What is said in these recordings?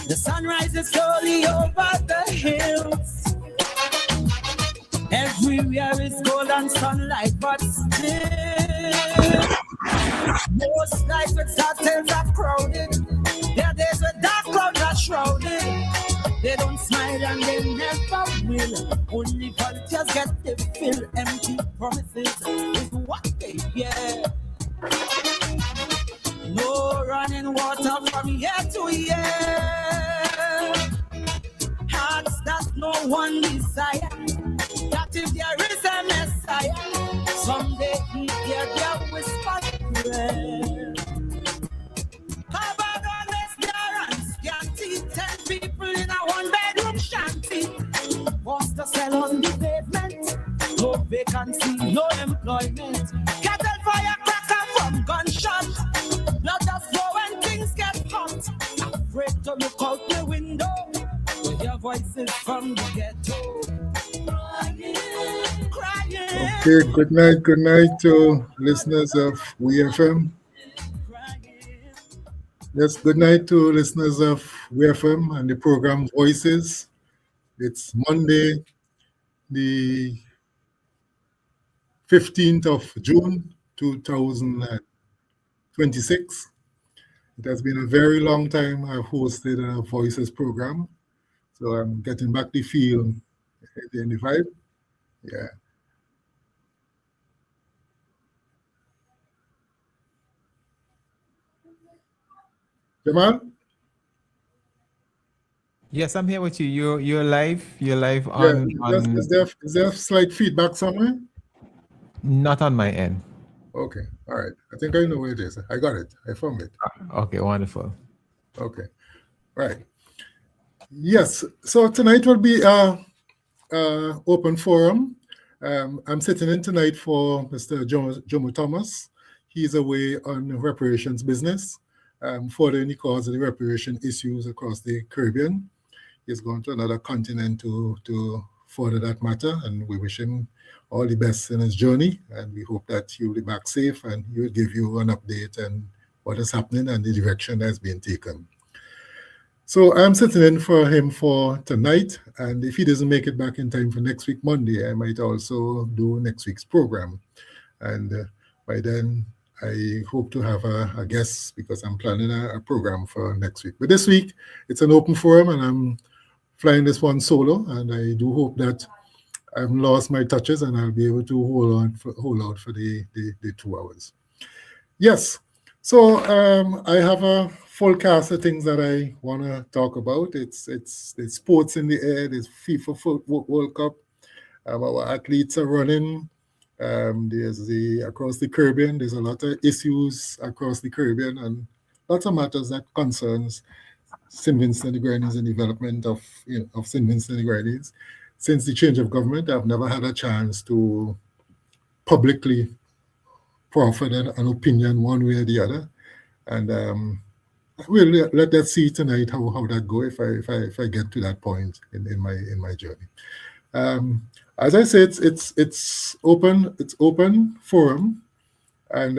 The sun rises slowly over the hills. Everywhere is golden sunlight, but still, most nights with hotels are crowded. There are days with dark clouds are shrouded. They don't smile and they never will. Only volunteers get the fill. Empty promises is what they get. No running water from year to year. Hearts that no one desire. That if there is a Messiah, someday he hear their whispered prayer. Covered always there and scanty. 10 people in a one-bedroom shanty. Forced to sell on the pavement. No vacancy, no employment. Cattle fire cracker from gunshot. Blood just flow when things get hot. Afraid to look out the window. To hear voices from the ghetto. Okay, good night to listeners of WeFM. Yes, good night to listeners of WeFM and the program Voices. It's Monday, the 15th of June, 2026. It has been a very long time I've hosted a Voices program, so I'm getting back the feel and the vibe. Yeah. Jamal? Yes, I'm here with you. You're live. You're live on. Is there slight feedback somewhere? Not on my end. Okay. All right. I think I know where it is. I got it. I found it. Okay. Wonderful. Okay. Right. Yes. So tonight will be open forum. I'm sitting in tonight for Mr. Jomo Thomas. He's away on reparations business, furthering the cause of the reparation issues across the Caribbean. He's gone to another continent to further that matter, and we wish him all the best in his journey, and we hope that he will be back safe and he will give you an update on what is happening and the direction that's being taken. So I'm sitting in for him for tonight, and if he doesn't make it back in time for next week, Monday, I might also do next week's program. And by then, I hope to have a guest because I'm planning a program for next week. But this week, it's an open forum, and I'm flying this one solo, and I do hope that I haven't lost my touches and I'll be able to hold out for the 2 hours. Yes, so I have a full cast of things that I want to talk about. It's sports in the air. There's FIFA World Cup. Our athletes are running. There's across the Caribbean. There's a lot of issues across the Caribbean and lots of matters that concerns St. Vincent and the Grenadines and development of St. Vincent and the Grenadines. Since the change of government, I've never had a chance to publicly proffer an opinion one way or the other, and we'll let that see tonight how that go if I get to that point in my journey. As I said, it's open forum, and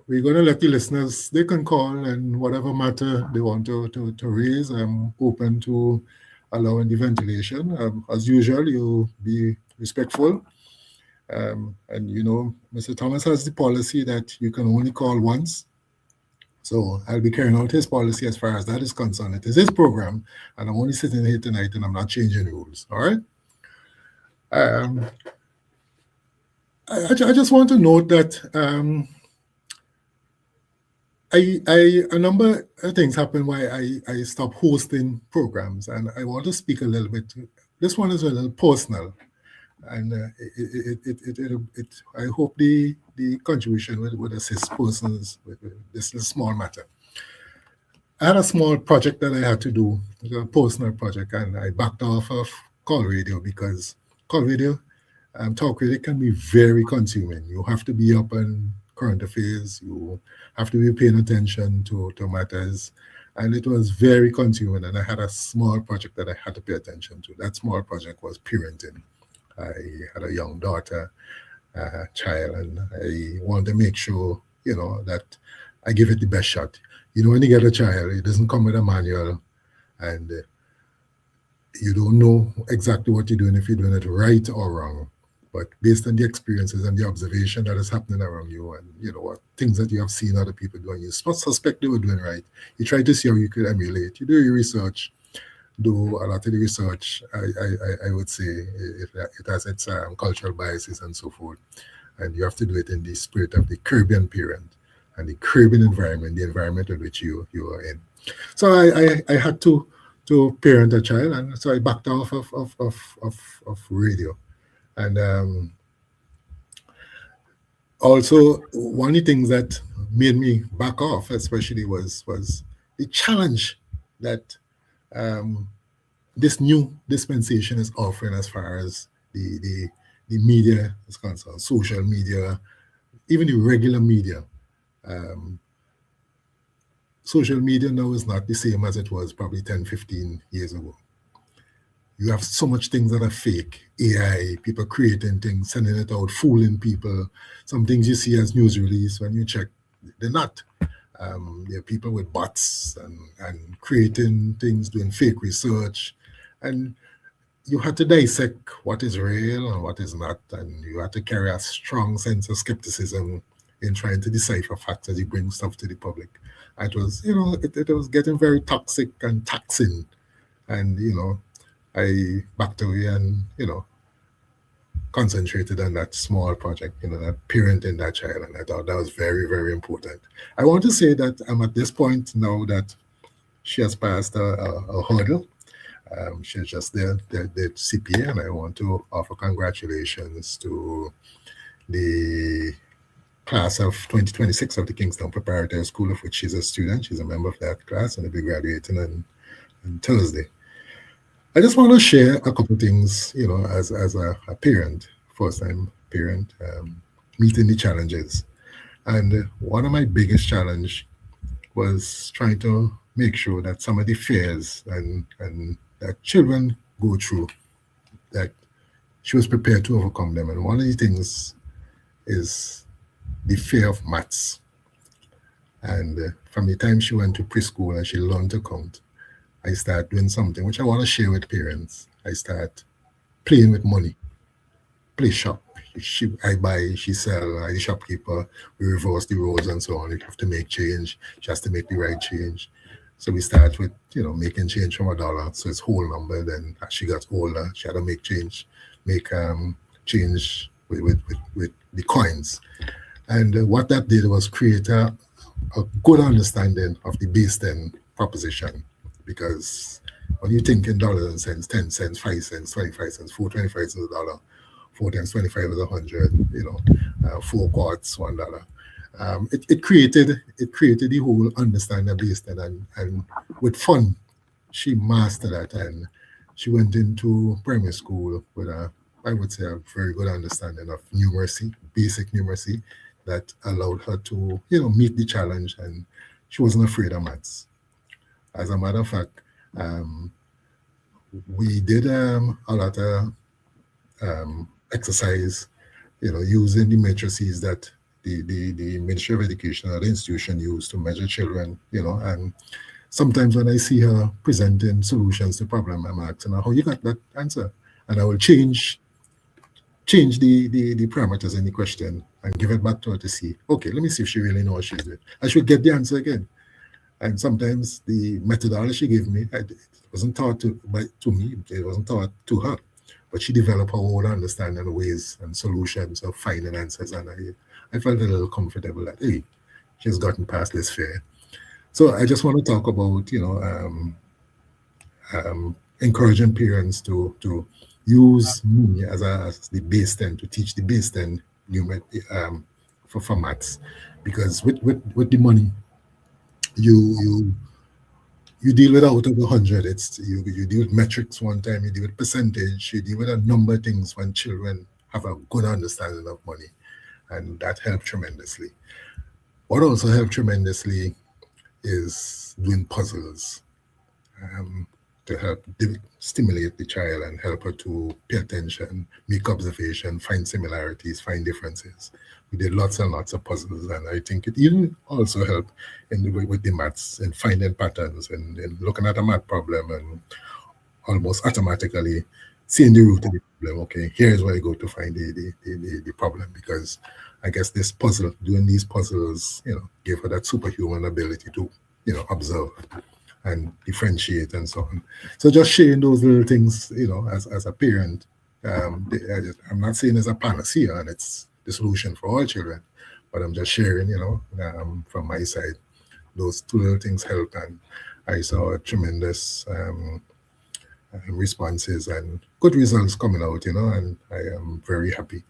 we're going to let the listeners, they can call and whatever matter they want to raise. I'm open to allowing the ventilation. As usual, you'll be respectful. And Mr. Thomas has the policy that you can only call once. So I'll be carrying out his policy as far as that is concerned. It is his program, and I'm only sitting here tonight, and I'm not changing rules. All right. I just want to note that a number of things happen why I stopped hosting programs, and I want to speak a little bit. This one is a little personal, and I hope the contribution would assist persons with this small matter. I had a small project that I had to do, a personal project, and I backed off of call radio because call radio, talk radio can be very consuming. You have to be up on current affairs, you have to be paying attention to matters, and it was very consuming, and I had a small project that I had to pay attention to. That small project was parenting. I had a young daughter, child, and I wanted to make sure, that I give it the best shot. When you get a child, it doesn't come with a manual, and you don't know exactly what you're doing, if you're doing it right or wrong. But based on the experiences and the observation that is happening around you, and what things that you have seen other people doing, you suspect they were doing right. You try to see how you could emulate. You do your research. Do a lot of the research. I would say it has its cultural biases and so forth, and you have to do it in the spirit of the Caribbean parent and the Caribbean environment, the environment in which you are in. So I had to parent a child, and so I backed off of radio. And also, one of the things that made me back off, especially, was the challenge that this new dispensation is offering as far as the media is concerned, social media, even the regular media. Social media now is not the same as it was probably 10, 15 years ago. You have so much things that are fake, AI, people creating things, sending it out, fooling people. Some things you see as news release, when you check, they're not. There are people with bots and creating things, doing fake research. And you had to dissect what is real and what is not. And you had to carry a strong sense of skepticism in trying to decipher facts as you bring stuff to the public. It was, it was getting very toxic and taxing. And, I backed away and, concentrated on that small project, that parenting that child. And I thought that was very, very important. I want to say that I'm at this point now that she has passed a hurdle. She's just the CPA, and I want to offer congratulations to the class of 2026 of the Kingston Preparatory School, of which she's a student. She's a member of that class, and will be graduating on Thursday. I just want to share a couple of things, as a parent, first-time parent, meeting the challenges. And one of my biggest challenge was trying to make sure that some of the fears and that children go through, that she was prepared to overcome them. And one of the things is the fear of maths. And from the time she went to preschool and she learned to count, I start doing something which I want to share with parents. I start playing with money, play shop. I buy, she sell, I the shopkeeper, we reverse the roles and so on. You have to make change. She has to make the right change. So we start with, making change from $1. So it's whole number. Then as she got older, she had to make change with the coins. And what that did was create a good understanding of the base 10 proposition. Because when you think in dollars and cents, 10 cents, 5 cents, 25 cents, 4.25 cents is $1, 4 times 25 is 100, 4 quarts, $1. It created the whole understanding of base 10, and with fun, she mastered that, and she went into primary school with I would say, a very good understanding of numeracy, basic numeracy, that allowed her to, meet the challenge, and she wasn't afraid of maths. As a matter of fact, we did a lot of exercise, using the matrices that the Ministry of Education or the institution used to measure children, and sometimes when I see her presenting solutions to problem, I'm asking her, how you got that answer? And I will change the parameters in the question and give it back to her to see, okay, let me see if she really knows what she's doing. I should get the answer again. And sometimes the methodology she gave me, it wasn't taught to me, it wasn't taught to her, but she developed her own understanding of ways and solutions of finding answers. And I felt a little comfortable that, hey, she's gotten past this fear. So I just want to talk about, encouraging parents to use me as the base 10, to teach the base 10 for maths, because with the money, you deal with out of 100. It's you deal with metrics one time, you deal with percentage, you deal with a number of things when children have a good understanding of money, and that helped tremendously. What also helped tremendously is doing puzzles. to help stimulate the child and help her to pay attention, make observation, find similarities, find differences. We did lots and lots of puzzles, and I think it even also helped with the maths and finding patterns and looking at a math problem and almost automatically seeing the root of the problem. Okay, here's where I go to find the problem, because I guess doing these puzzles, gave her that superhuman ability to, observe and differentiate and so on. So just sharing those little things, as a parent, I'm not saying it's a panacea and it's the solution for all children, but I'm just sharing, from my side, those two little things help, and I saw tremendous responses and good results coming out, and I am very happy.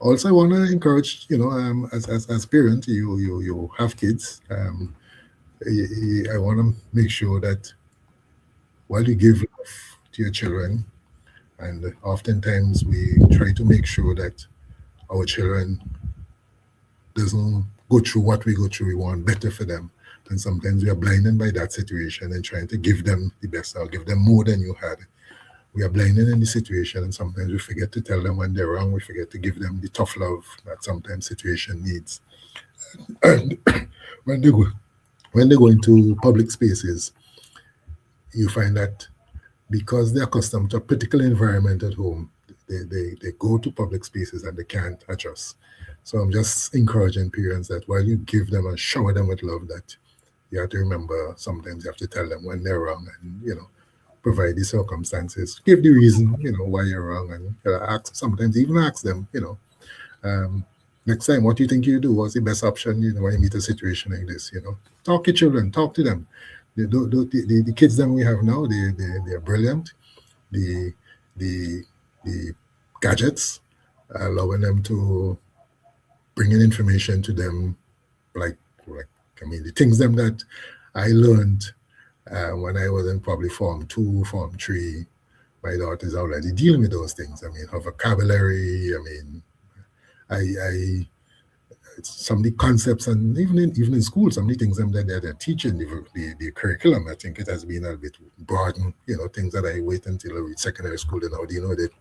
Also, I want to encourage, as parent, you have kids. I want to make sure that while you give love to your children, and oftentimes we try to make sure that our children doesn't go through what we go through. We want better for them. And sometimes we are blinded by that situation and trying to give them the best or give them more than you had. We are blinded in the situation, and sometimes we forget to tell them when they're wrong. We forget to give them the tough love that sometimes situation needs. And when they go into public spaces, you find that because they're accustomed to a particular environment at home, they go to public spaces and they can't adjust. So I'm just encouraging parents that while you give them and shower them with love, that you have to remember sometimes you have to tell them when they're wrong and, provide the circumstances, give the reason, why you're wrong, and sometimes even ask them, next time, what do you think you do? What's the best option, when you meet a situation like this, Talk to children, talk to them. The kids that we have now, they're brilliant. The gadgets, allowing them to bring in information to them, the things that I learned when I was in probably Form 2, Form 3, my daughter's already dealing with those things. Her vocabulary, some of the concepts, and even in school, some of the things that they're teaching, the curriculum, I think it has been a bit broadened, things that I wait until I reach secondary school and now deal with it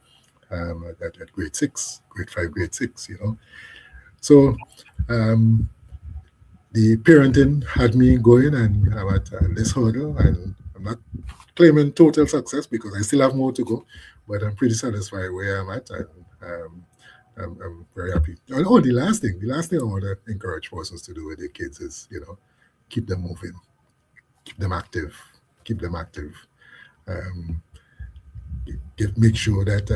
at grade 6, grade 5, grade 6, So the parenting had me going, and I'm at this hurdle, and I'm not claiming total success because I still have more to go, but I'm pretty satisfied where I'm at, and I'm very happy. Oh, the last thing I want to encourage persons to do with their kids is, keep them moving, keep them active. Make sure that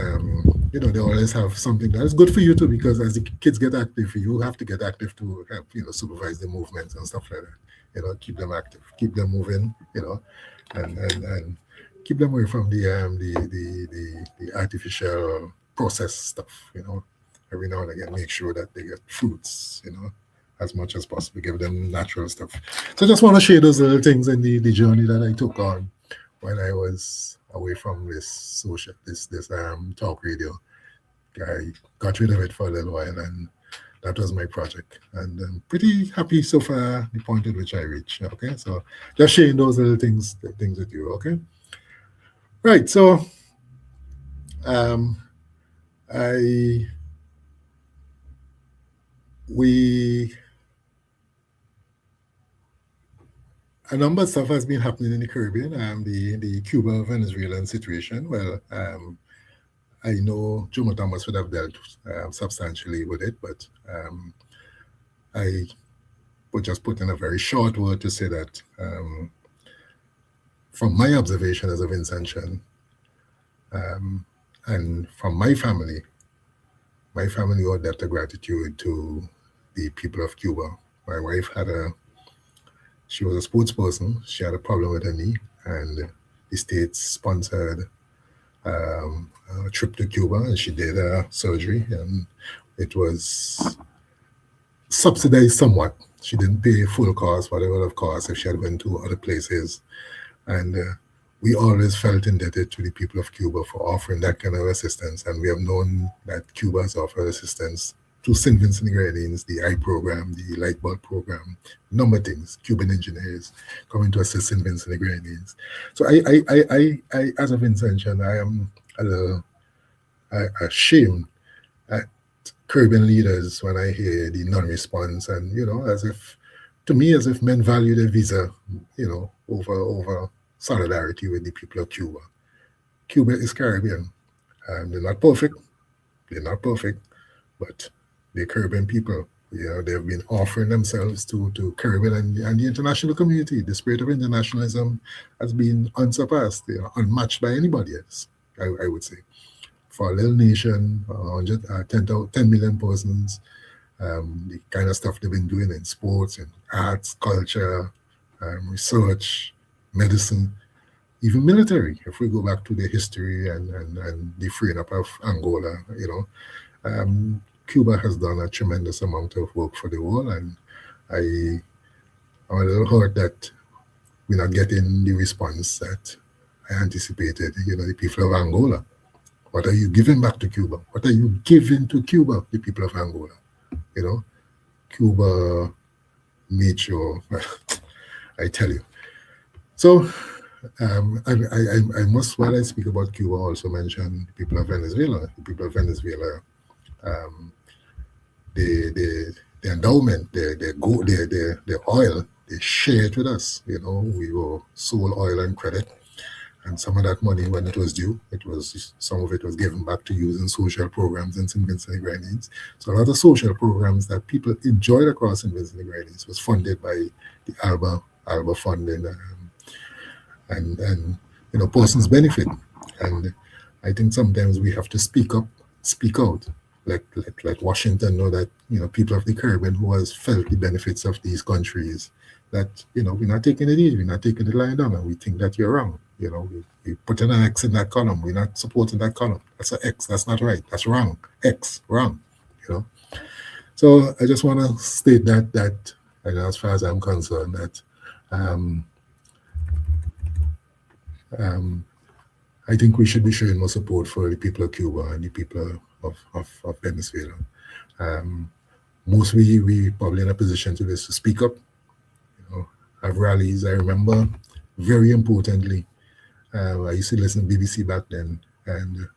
they always have something that is good for you too, because as the kids get active, you have to get active to help supervise the movements and stuff like that. Keep them active, keep them moving, and keep them away from the artificial processed stuff. Every now and again, make sure that they get fruits, as much as possible. Give them natural stuff. So I just want to share those little things in the journey that I took on when I was away from this talk radio. I got rid of it for a little while, and that was my project. And I'm pretty happy so far, the point at which I reached. Okay, so just sharing those little things with you. Okay, right. So, a number of stuff has been happening in the Caribbean, the Cuba-Venezuelan situation. Well, I know Jomo Thomas would have dealt substantially with it, but I would just put in a very short word to say that from my observation as a Vincentian, and from my family owed debt of gratitude to the people of Cuba. My wife she was a sports person. She had a problem with her knee, and the States sponsored a trip to Cuba, and she did a surgery, and it was subsidized somewhat. She didn't pay full cost, whatever it would have cost if she had went to other places. And we always felt indebted to the people of Cuba for offering that kind of assistance, and we have known that Cuba has offered assistance to St. Vincent and Grenadines, the I program, the light bulb program, number of things, Cuban engineers coming to assist St. Vincent and Grenadines. So I as a Vincentian, I am a little ashamed at Caribbean leaders when I hear the non-response, and as if men value their visa, over solidarity with the people of Cuba. Cuba is Caribbean. They're not perfect, but the Caribbean people, they've been offering themselves to Caribbean and the international community. The spirit of internationalism has been unsurpassed, unmatched by anybody else, I would say. For a little nation, 10 million persons, the kind of stuff they've been doing in sports and arts, culture, research, medicine, even military. If we go back to the history and the freeing up of Angola, Cuba has done a tremendous amount of work for the world, and I'm a little hurt that we're not getting the response that I anticipated. The people of Angola. What are you giving back to Cuba? What are you giving to Cuba, the people of Angola? Cuba made sure, I tell you. So I must, while I speak about Cuba, also mention the people of Venezuela. The people of Venezuela, the endowment, the oil, they share it with us. We were sold oil and credit. And some of that money, when it was due, some of it was given back to use in social programs in St. Vincent and Grenadines. So a lot of social programs that people enjoyed across St. Vincent and Grenadines was funded by the ALBA funding and persons benefit. And I think sometimes we have to speak out, like Washington know that people of the Caribbean who has felt the benefits of these countries, that we're not taking it easy, we're not taking it lying down, and we think that you're wrong. We put an X in that column. We're not supporting that column. That's an X. That's not right. That's wrong. X, wrong. So I just want to state that and as far as I'm concerned, that I think we should be showing more support for the people of Cuba and the people of Venezuela. Mostly we probably in a position to speak up, have rallies. I remember very importantly, I used to listen to BBC back then, and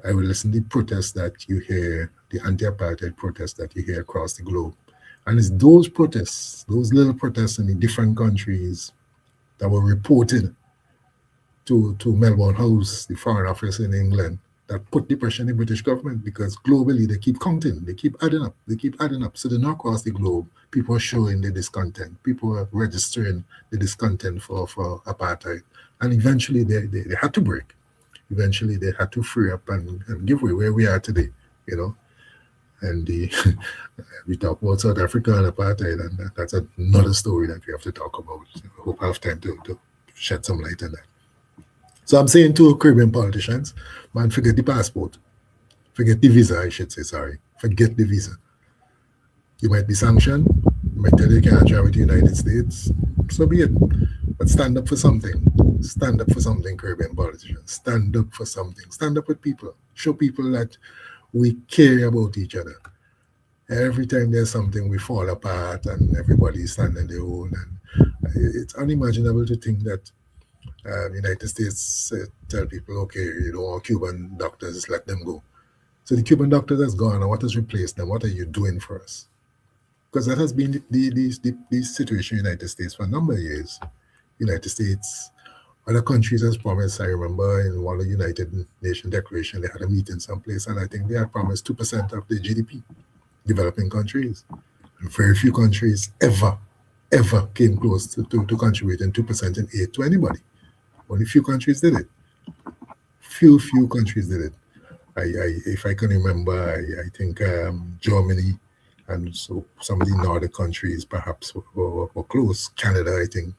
I would listen to the protests that you hear, the anti-apartheid protests that you hear across the globe. And it's those protests, those little protests in the different countries that were reported to Melbourne House, the Foreign Office in England, that put the pressure on the British government, because globally they keep counting, they keep adding up. So then across the globe, people are showing the discontent, people are registering the discontent for apartheid. And eventually they had to break. Eventually they had to free up and give way where we are today, And we talk about South Africa and apartheid, and that's another story that we have to talk about. I hope I have time to shed some light on that. So I'm saying to Caribbean politicians, man, forget the passport. Forget the visa, I should say, sorry. Forget the visa. You might be sanctioned. You might tell you can't travel to the United States. So be it. But stand up for something. Stand up for something, Caribbean politicians. Stand up for something. Stand up with people. Show people that we care about each other. Every time there's something, we fall apart and everybody's standing their own. And it's unimaginable to think that the United States tell people, okay, Cuban doctors, let them go. So the Cuban doctors has gone, and what has replaced them? What are you doing for us? Because that has been the situation in the United States for a number of years. United States, other countries has promised. I remember in one of the United Nations Declaration, they had a meeting someplace, and I think they had promised 2% of the GDP, developing countries. And very few countries ever came close to contributing 2% in aid to anybody. Only few countries did it. Few countries did it. If I can remember, I think Germany and so some of the Nordic countries perhaps were close. Canada, I think.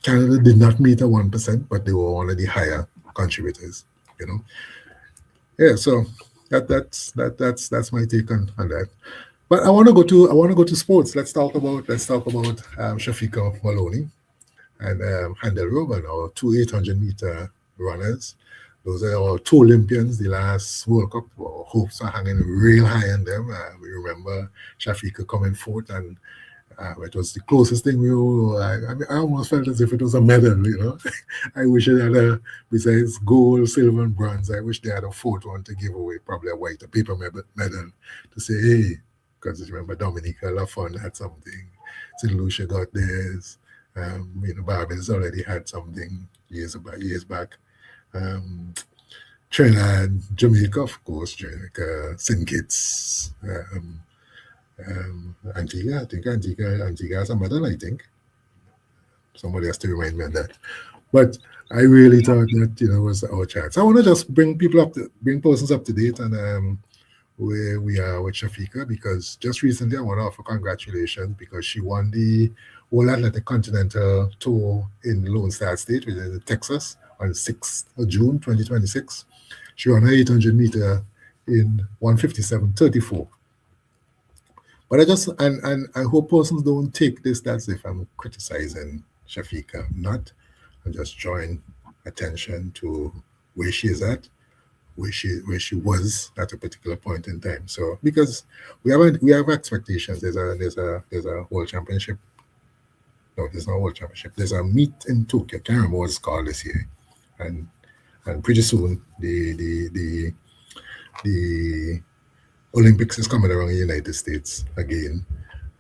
Canada did not meet a 1%, but they were one of the higher contributors. Yeah. So that's my take on that. But I want to go to sports. Let's talk about Shafiqa Maloney and Handel Reuben, our two 800-meter runners those are our two Olympians, the last World Cup. Our hopes are hanging real high on them. We remember Shafika coming fourth, and it was the closest thing we were. I almost felt as if it was a medal, you know. I wish it had besides gold, silver, and bronze, I wish they had a fourth one to give away, probably a paper medal to say, hey, because remember Dominica Lafont had something, St. Lucia got theirs, Barbados already had something years back. Trinidad, Jamaica, of course, Jamaica, St. Kitts, Antigua, I think Antigua has a medal, I think. Somebody has to remind me of that. But I really thought that, it was our chance. I want to just bring persons up to date on where we are with Shafika, because just recently I want to offer congratulations because she won the World Athletic Continental Tour in Lone Star State, which is in Texas, on 6th of June 2026. She won her 800 meter in 1:57:34. But I hope persons don't take this as if I'm criticizing Shafika. I'm not. I'm just drawing attention to where she is at, where she was at a particular point in time. So because we have expectations. There's a world championship. No, there's no world championship. There's a meet in Tokyo. I can't remember what it's called this year, and pretty soon the Olympics is coming around the United States again.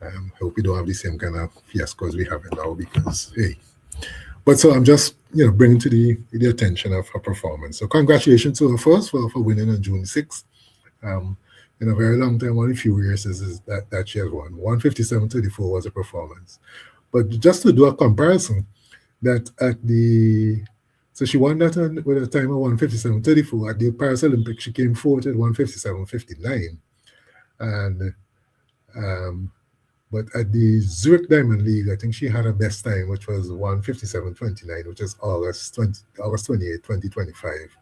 I hope we don't have the same kind of fiascos we have now because, hey. But so I'm just, bringing to the attention of her performance. So congratulations to her first for winning on June 6th. In a very long time, only a few years is that she has won. 1:57:34 was a performance. But just to do a comparison, that so she won that with a time of 1:57:34. At the Paris Olympics, she came fourth at 1:57:59. And but at the Zurich Diamond League, I think she had her best time, which was 1:57:29, which is August 28, 2025.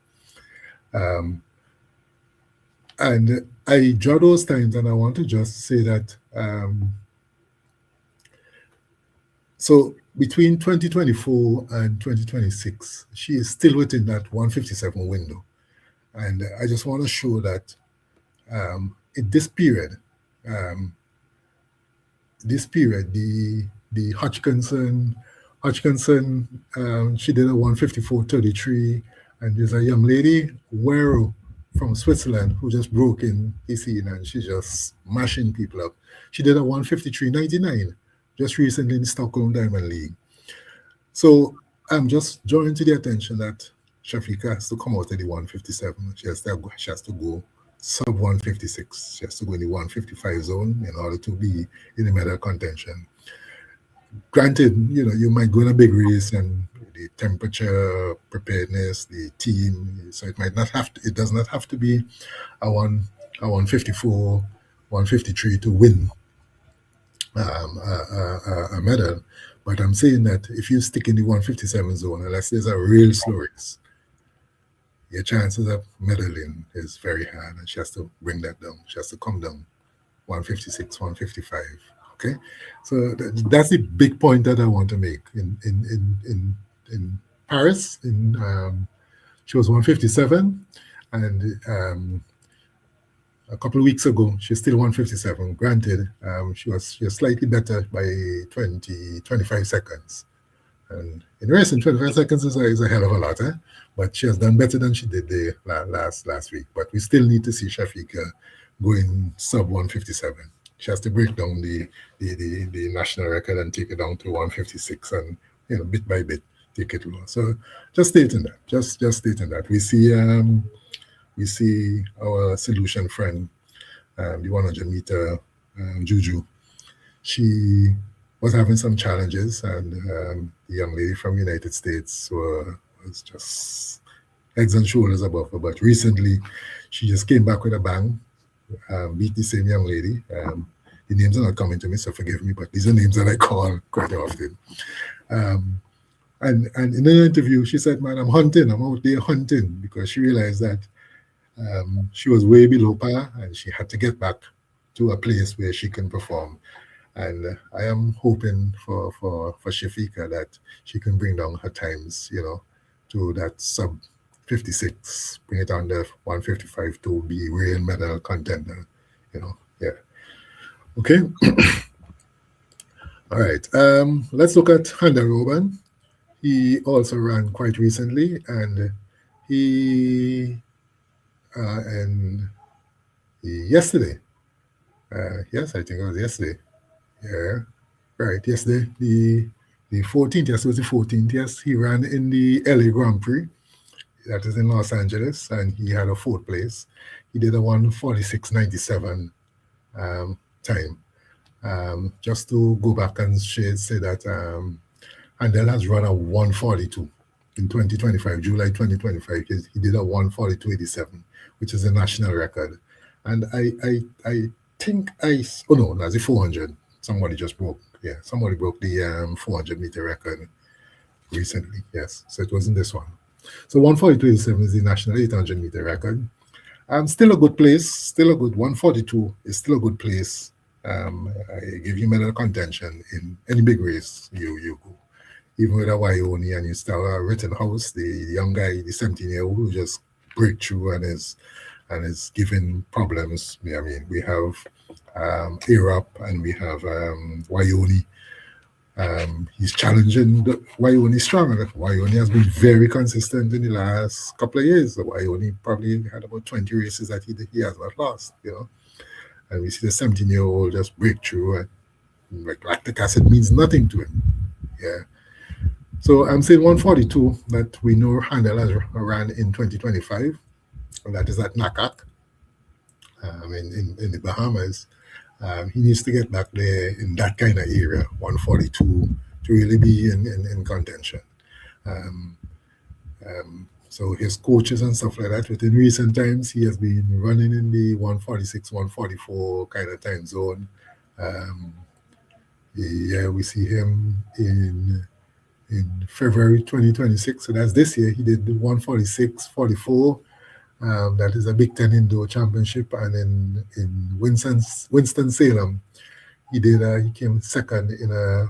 And I draw those times, and I want to just say that so between 2024 and 2026, she is still within that 1:57 window. And I just want to show that in this period, the Hodgkinson, she did a 1:54:33, and there's a young lady, Wero, from Switzerland, who just broke in the scene, and she's just mashing people up. She did a 1:53:99 just recently in the Stockholm Diamond League. So I'm just drawing to the attention that Shafika has to come out of the 1:57. She has to go sub 1:56. She has to go in the 1:55 zone in order to be in the medal contention. Granted, you might go in a big race and the temperature, preparedness, the team, so it does not have to be a 1:54, 1:53 to win a medal. But I'm saying that if you stick in the 1:57 zone, unless there's a real slow race, your chances of medaling is very hard, and she has to bring that down. She has to come down 1:56, 1:55. Okay, so that's the big point that I want to make. In Paris, she was 1:57, and a couple of weeks ago, she's still 1:57. Granted, she was slightly better by 25 seconds. And in racing, 25 seconds is a hell of a lot, eh? But she has done better than she did the last week. But we still need to see Shafika going sub 1:57. She has to break down the national record and take it down to 1:56, and bit by bit take it lower. So just stating that, just stating that we see our solution friend, the 100 meter Juju. She was having some challenges, and the young lady from the United States was just heads and shoulders above her. But recently, she just came back with a bang, beat the same young lady. The names are not coming to me, so forgive me, but these are names that I call quite often. And in an interview, she said, "Man, I'm out there hunting," because she realized that she was way below par, and she had to get back to a place where she can perform. And I am hoping for Shafika that she can bring down her times, to that sub 156, bring it under 155 to be real medal contender. Yeah. Okay. All right. Let's look at Handel Roban. He also ran quite recently, and yesterday. Yes, I think it was yesterday. Yeah, right. Yesterday, the 14th. Yes, it was the 14th. Yes, he ran in the LA Grand Prix. That is in Los Angeles, and he had a 4th place. He did a 1:46.97 time. Just to go back and say that Handel has run a 1:42 in 2025, July 2025. He did a 1:42.87, which is a national record. And I think that's a 400. Somebody just broke. Yeah, somebody broke the 400-meter record recently. Yes, so it wasn't this one. So 1:42.87 is the national 800-meter record. Still a good place. Still a good 1:42 is still a good place. I give you medal contention in any big race you go. Even with a Wyoming and you start a Rittenhouse, the young guy, the 17-year-old who just break through and is giving problems. I mean, we have Arab and we have Wyoming. He's challenging the Wyoming strong. Wyoming has been very consistent in the last couple of years. Wyoming probably had about 20 races that he has not lost, And we see the 17-year-old just break through, and lactic acid means nothing to him. Yeah. So I'm saying 1:42 that we know Handel has ran in 2025, and that is at NACAC in the Bahamas. He needs to get back there in that kind of area, 1:42, to really be in contention. So his coaches and stuff like that, within recent times, he has been running in the 1:46, 1:44 kind of time zone. We see him in February 2026. So that's this year. He did the 1:46.44. That is a Big Ten Indoor Championship, and in Winston-Salem, he came second in a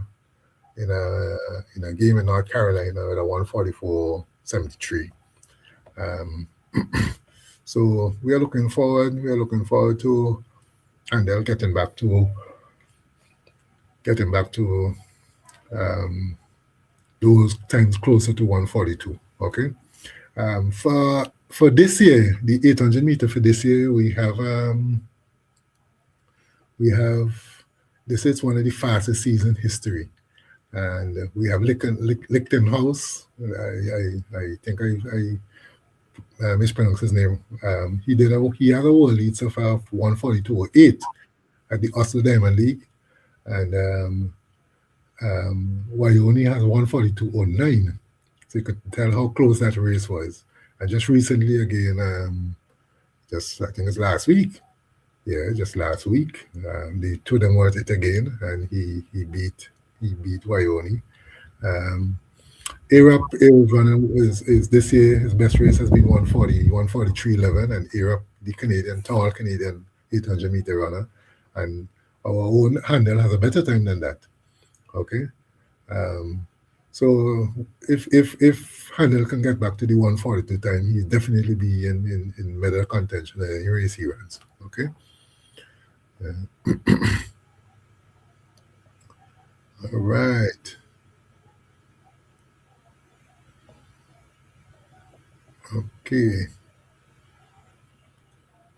game in North Carolina with a 1:44.73. So we are looking forward to Handel getting back to those times closer to 1:42. Okay. For this year, the 800 meter for this year, we have this is one of the fastest season in history, and we have Lichtenhouse. I think I mispronounced his name. He had a world lead so far of 1:42.08 at the Oslo Diamond League, and Wyoming has 1:42.09. So you could tell how close that race was. And just recently, again, I think it's last week. Yeah, just last week, the two of them were at it again, and he beat Wyoming. Arab running is this year, his best race has been 1:43.11, and Arab, the tall Canadian 800 meter runner, and our own Handel has a better time than that. Okay. So if Handel can get back to the 1:42 time, he'll definitely be in medal contention in any race he runs. Okay. All right. Okay.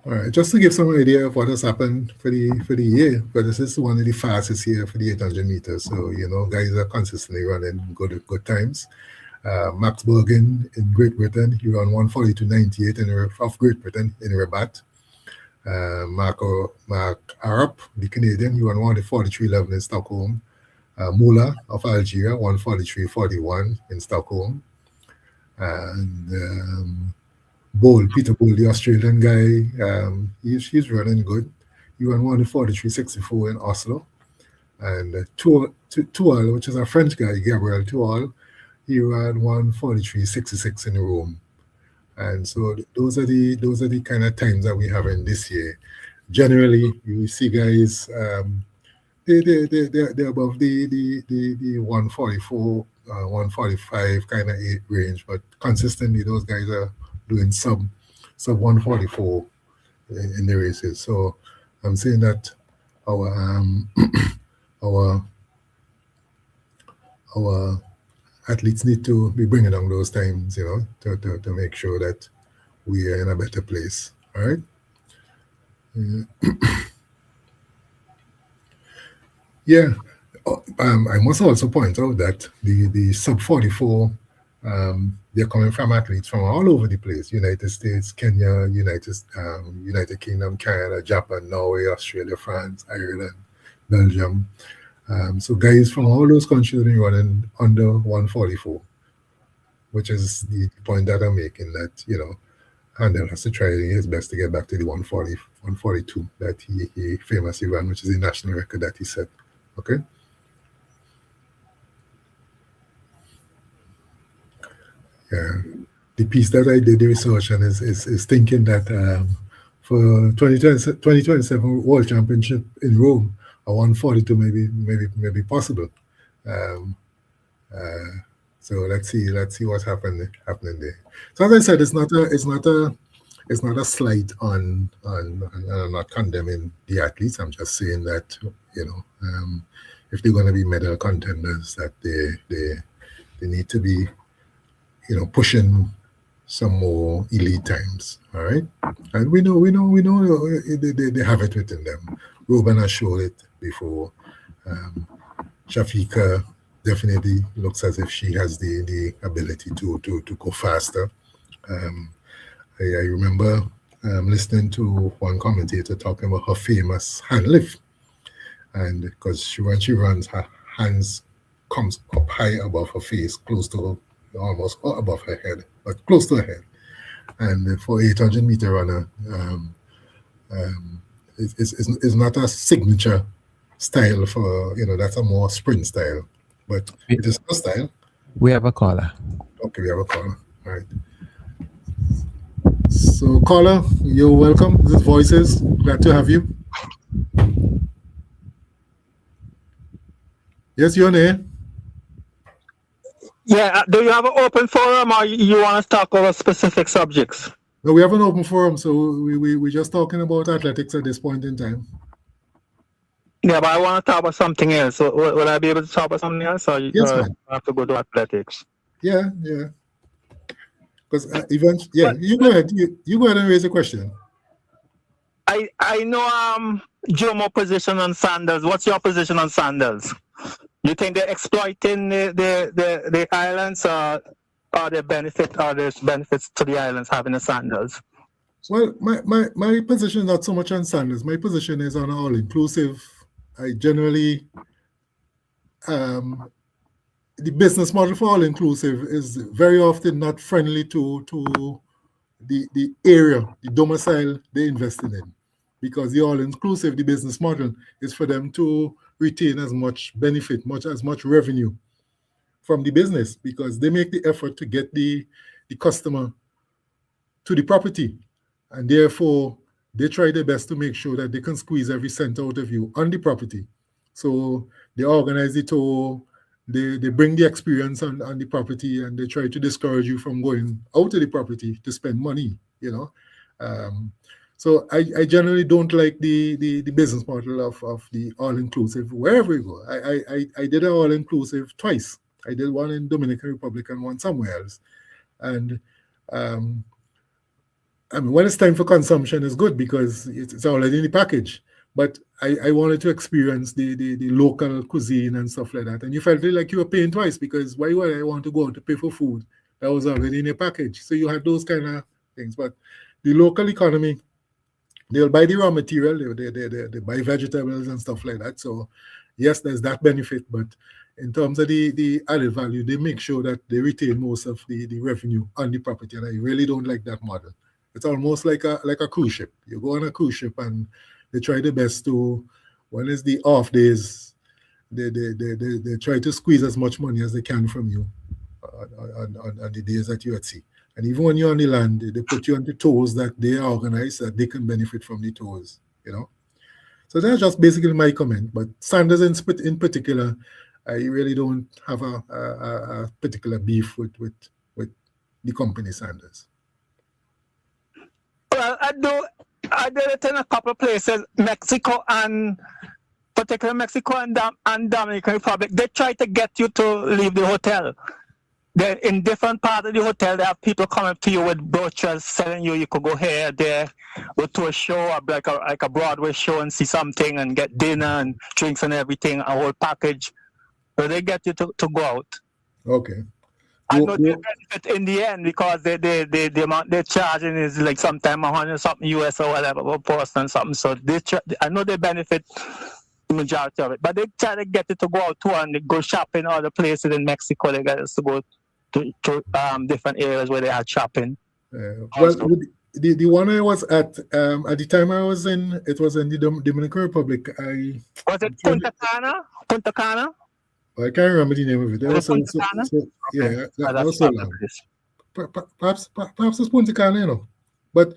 All right. Just to give some idea of what has happened for the year, but this is one of the fastest here for the 800 meters. So guys are consistently running good times. Max Bergen in Great Britain, he ran 1:42.98 of Great Britain in Rabat. Mark Arap, the Canadian, he ran 1:43.11 in Stockholm. Moula of Algeria, 1:43.41 in Stockholm. And Peter Bol, the Australian guy, he's running good. He ran 1:43.64 in Oslo. And Tual, which is a French guy, Gabriel Tual, he ran 1:43.66 in Rome. And so those are the kind of times that we have in this year. Generally, you see guys, they're above the 1:44, 1:45 kind of range, but consistently those guys are doing sub 144 in the races. So I'm saying that our our athletes need to be bringing down those times, to make sure that we are in a better place. All right. Yeah. I must also point out that the sub 44, they're coming from athletes from all over the place: United States, Kenya, United Kingdom, Canada, Japan, Norway, Australia, France, Ireland, Belgium. So guys from all those countries are running under 144, which is the point that I'm making, that, Handel has to try his best to get back to the 140, 142 that he famously ran, which is the national record that he set. Okay. Yeah. The piece that I did the research on is thinking that for 2027 World Championship in Rome, a 142 maybe possible. So let's see what's happening there. So as I said, it's not a slight on I'm not condemning the athletes. I'm just saying that, if they're going to be medal contenders, that they need to be, pushing some more elite times. All right, and we know they have it within them. Ruben has showed it before. Shafika definitely looks as if she has the ability to go faster. I remember listening to one commentator talking about her famous hand lift, and because when she runs, her hands comes up high above her face, close to almost above her head, but close to her head. And for 800-meter runner, it's not a signature style for, that's a more sprint style, but it is a style. We have a caller. Okay, we have a caller. All right. So, caller, you're welcome. This is Voices. Glad to have you. Yes, you're on air. Yeah, do you have an open forum, or you want to talk about specific subjects? No, we have an open forum, so we're just talking about athletics at this point in time. Yeah, but I want to talk about something else. So, will I be able to talk about something else, or yes, man. I have to go to athletics? Yeah. Because you go ahead. You go ahead and raise a question. I know Jomo position on sandals. What's your position on sandals? You think they're exploiting the islands, or there's benefits to the islands having the sandals? Well, my position is not so much on sandals. My position is on all inclusive. I generally the business model for all inclusive is very often not friendly to the area, the domicile they invested in, because the all inclusive, the business model is for them to retain as much benefit, as much revenue from the business, because they make the effort to get the customer to the property, and therefore they try their best to make sure that they can squeeze every cent out of you on the property. So they organize the tour, they bring the experience on the property, and they try to discourage you from going out of the property to spend money, So I generally don't like the business model of the all-inclusive wherever you go. I did an all-inclusive twice. I did one in Dominican Republic and one somewhere else. And when it's time for consumption, it's good because it's already in the package. But I wanted to experience the local cuisine and stuff like that. And you felt like you were paying twice, because why would I want to go out to pay for food that was already in a package? So you had those kind of things. But the local economy, they'll buy the raw material, they buy vegetables and stuff like that. So yes, there's that benefit, but in terms of the added value, they make sure that they retain most of the revenue on the property, and I really don't like that model. It's almost like a cruise ship. You go on a cruise ship and they try their best to, when it's the off days, they try to squeeze as much money as they can from you on the days that you're at sea. And even when you're on the land, they put you on the tours that they organize, that they can benefit from the tours, So that's just basically my comment. But Sanders in particular, I really don't have a particular beef with the company Sanders. Well, I did it in a couple of places, Mexico and particularly Mexico and Dominican Republic. They try to get you to leave the hotel. They're in different parts of the hotel. They have people coming to you with brochures telling you could go here, there, go to a show, like a Broadway show, and see something and get dinner and drinks and everything, a whole package. So they get you to go out. Okay. I know they benefit in the end because the amount they're charging is like sometime 100 something US or whatever per person something. So I know they benefit the majority of it, but they try to get it to go out too and they go shopping other places in Mexico. They get us to go to different areas where they are shopping. Well, the one I was at the time I was in, it was in the Dominican Republic. Was it Punta Cana? Punta Cana? I can't remember the name of it. That was yeah, that was so long. Perhaps it's Punta Cana, you know. But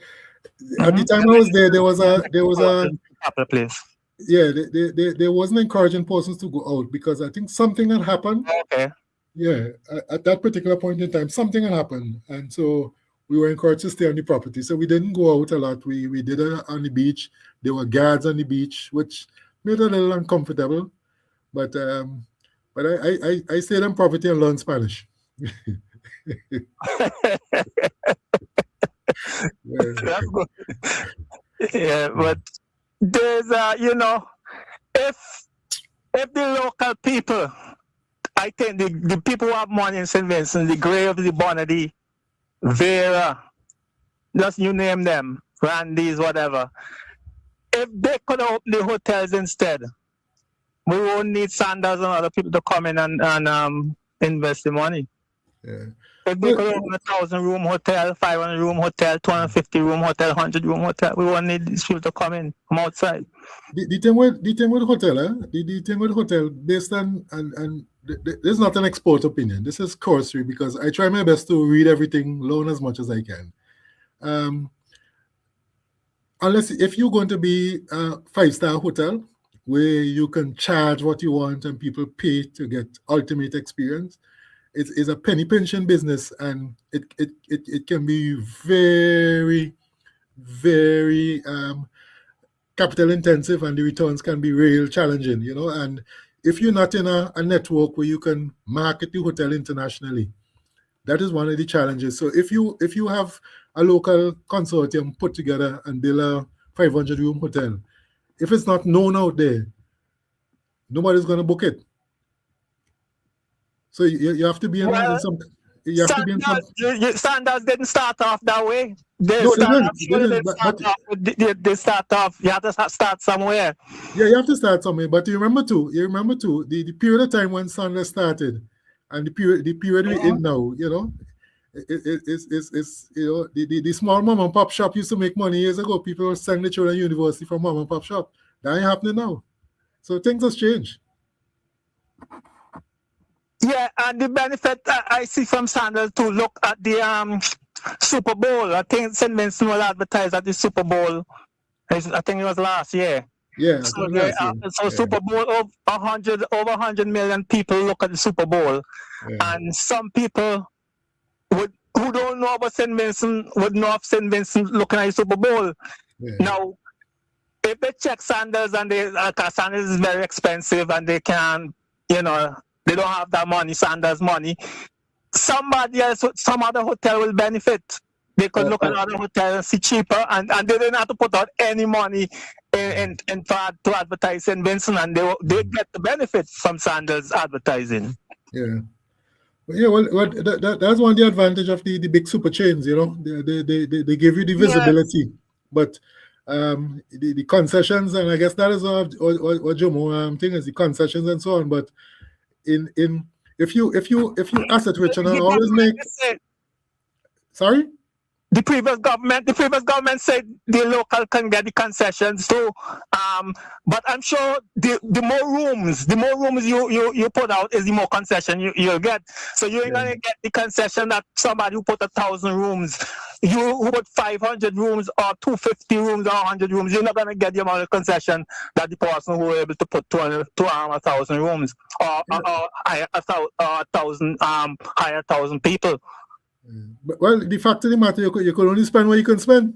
at the time I was there, there was a place. Yeah, they wasn't encouraging persons to go out because I think something had happened. Okay. Yeah, at that particular point in time, something had happened, and so we were encouraged to stay on the property. So we didn't go out a lot. We did it on the beach. There were guards on the beach, which made it a little uncomfortable. But I stayed on property and learned Spanish. That's good. Yeah, but there's if the local people, I think the people who have money in St. Vincent, the Grave, the Bonady, Vera, just you name them, Randy's, whatever. If they could open the hotels instead, we won't need Sanders and other people to come in and invest the money. Yeah. If they could open a 1,000-room hotel, 500-room hotel, 250-room hotel, 100-room hotel, we won't need these people to come in from outside. The thing with hotel, the thing with hotel, based on and this is not an expert opinion. This is cursory because I try my best to read everything, learn as much as I can. Unless if you're going to be a 5-star hotel where you can charge what you want and people pay to get ultimate experience, it's a penny pinching business, and it can be very, very capital intensive, and the returns can be real challenging, you know. And if you're not in a network where you can market the hotel internationally, that is one of the challenges. So if you have a local consortium put together and build a 500-room hotel, if it's not known out there, nobody's going to book it. So you have to be in some. You have to be in some. Sanders didn't start off that way. They start off. You have to start somewhere. Yeah, you have to start somewhere. But you remember too. The period of time when Sanders started, and the period we're in now. You know, it's the small mom and pop shop used to make money years ago. People were sending the children to university from mom and pop shop. That ain't happening now. So things has changed. Yeah, and the benefit I see from Sanders to look at the Super Bowl. I think St. Vincent was advertised at the Super Bowl. I think it was last year. Yeah. So Super Bowl, over 100 million people look at the Super Bowl, and some people who don't know about St. Vincent would know of St. Vincent looking at the Super Bowl. Yeah. Now, if they check Sanders and Sanders is very expensive and they can, they don't have that money, Sanders money, somebody else, some other hotel will benefit. They could look at other hotels and see cheaper, and they didn't have to put out any money to advertise St. Vincent, and they get the benefit from Sanders advertising. Yeah. Yeah, well, that's one of the advantage of the big super chains, they give you the visibility, but the concessions, and I guess that is what Jomo thing is, the concessions and so on. But if you asset rich and always make, sorry. The previous government said the local can get the concessions too, but I'm sure the more rooms you put out is the more concession you'll get. So you ain't gonna get the concession that somebody who put 1,000 rooms, you who put 500 rooms or 250 rooms or 100 rooms, you're not gonna get the amount of concession that the person who were able to put 1,000 rooms or hire 1,000 people. But, well, the fact of the matter, you could only spend what you can spend.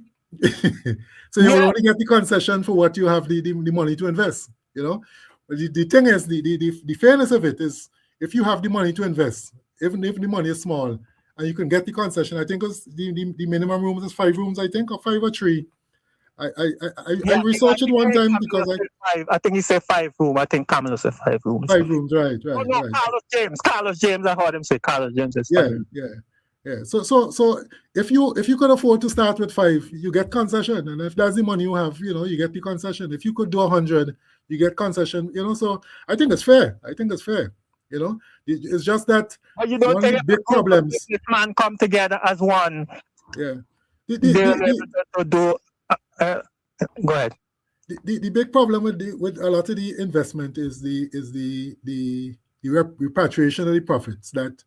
So you will Yeah. only get the concession for what you have the money to invest, you know. But the thing is, the fairness of it is, if you have the money to invest, even if the money is small, and you can get the concession, I think it's the minimum rooms is 5 rooms, I think, or 5 or 3. I Yeah, researched it one time because I think he said 5 room. I think Camilo said 5 rooms. 5 rooms, right, Oh right, no, right. Carlos James. I heard him say Carlos James is 5 Yeah, rooms. yeah. So if you could afford to start with 5, you get concession, and if that's the money you have, you know, you get the concession. If you could do 100, you get concession. You know, so I think it's fair. You know, it's just that But you don't one of think the big problems. this man come together as one? Yeah, They're able to do. Go ahead. the big problem with a lot of the investment is the repatriation of the profits. That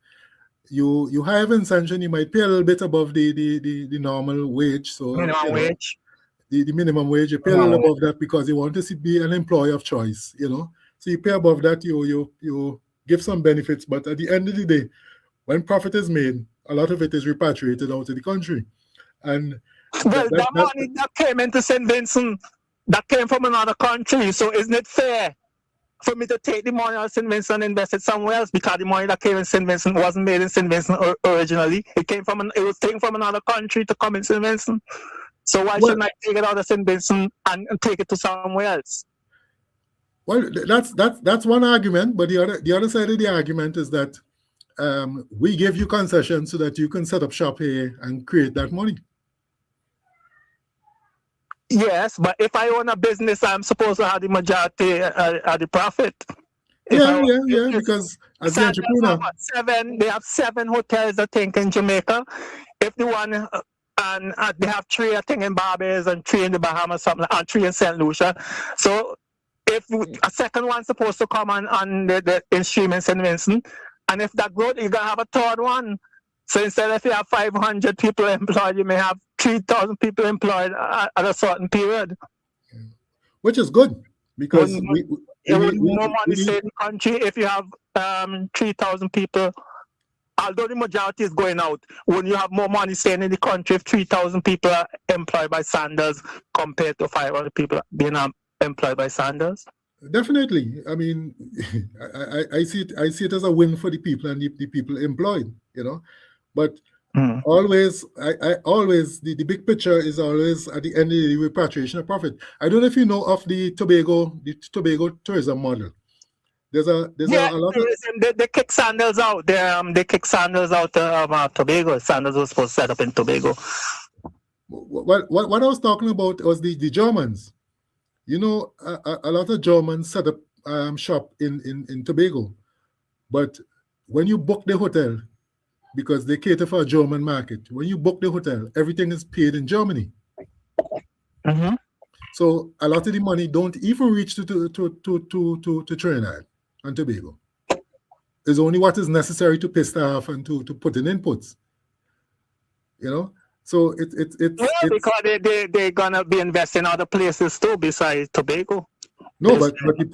you hire Vincentian, you might pay a little bit above the normal wage. So Minimum wage. The minimum wage, you pay a little above that because you want to be an employee of choice, you know. So you pay above that, you give some benefits, but at the end of the day, when profit is made, a lot of it is repatriated out of the country. And well, the money that came into St. Vincent, that came from another country. So isn't it fair for me to take the money out of St. Vincent and invest it somewhere else? Because the money that came in St. Vincent wasn't made in St. Vincent originally. It was taken from another country to come in St. Vincent. So why shouldn't I take it out of St. Vincent and take it to somewhere else? Well, that's one argument, but the other side of the argument is that we give you concessions so that you can set up shop here and create that money. Yes, but if I own a business, I'm supposed to have the majority of the profit. Yeah, because as the entrepreneur, they have 7 hotels, I think, in Jamaica. If the one and they have 3, I think, in Barbados and 3 in the Bahamas, something, and 3 in St. Lucia. So if a second one's supposed to come on the stream in St. Vincent, and if that grows, you're gonna have a third one. So instead of you have 500 people employed, you may have 3,000 people employed at a certain period. Which is good because more money stay in the country if you have 3,000 people. Although the majority is going out, when you have more money staying in the country, if 3,000 people are employed by Sanders compared to 500 people being employed by Sanders. Definitely. I mean, I see it as a win for the people and the people employed, you know. But always, I always the big picture is always at the end of the repatriation of profit. I don't know if you know of the Tobago tourism model. There's a lot of they kick Sanders out. They kick Sanders out of Tobago. Sanders was supposed to set up in Tobago. What I was talking about was the Germans. You know, a lot of Germans set up shop in Tobago, but when you book the hotel, because they cater for a German market, when you book the hotel, everything is paid in Germany. Mm-hmm. So a lot of the money don't even reach to Trinidad and Tobago. It's only what is necessary to pay staff and to put in inputs. You know, so it's because they're gonna be investing in other places too besides Tobago. No, but the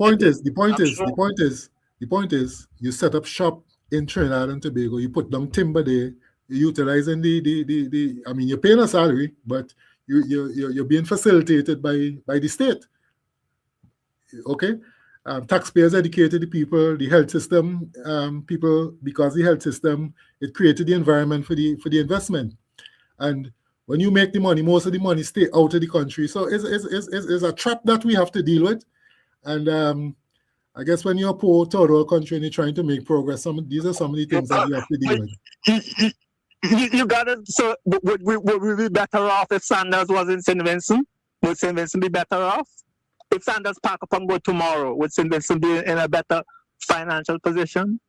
point is, you set up shop in Trinidad and Tobago. You put down timber there. You're utilizing the. I mean, you're paying a salary, but you're being facilitated by the state. Okay, taxpayers educated the people, the health system people, because the health system, it created the environment for the investment. And when you make the money, most of the money stay out of the country. So it's a trap that we have to deal with. And I guess when you're a poor third world country and you're trying to make progress, these are some of the things that you have to deal with. You gotta. So would we be better off if Sanders was in St. Vincent? Would St. Vincent be better off? If Sanders pack up and go tomorrow, would St. Vincent be in a better financial position?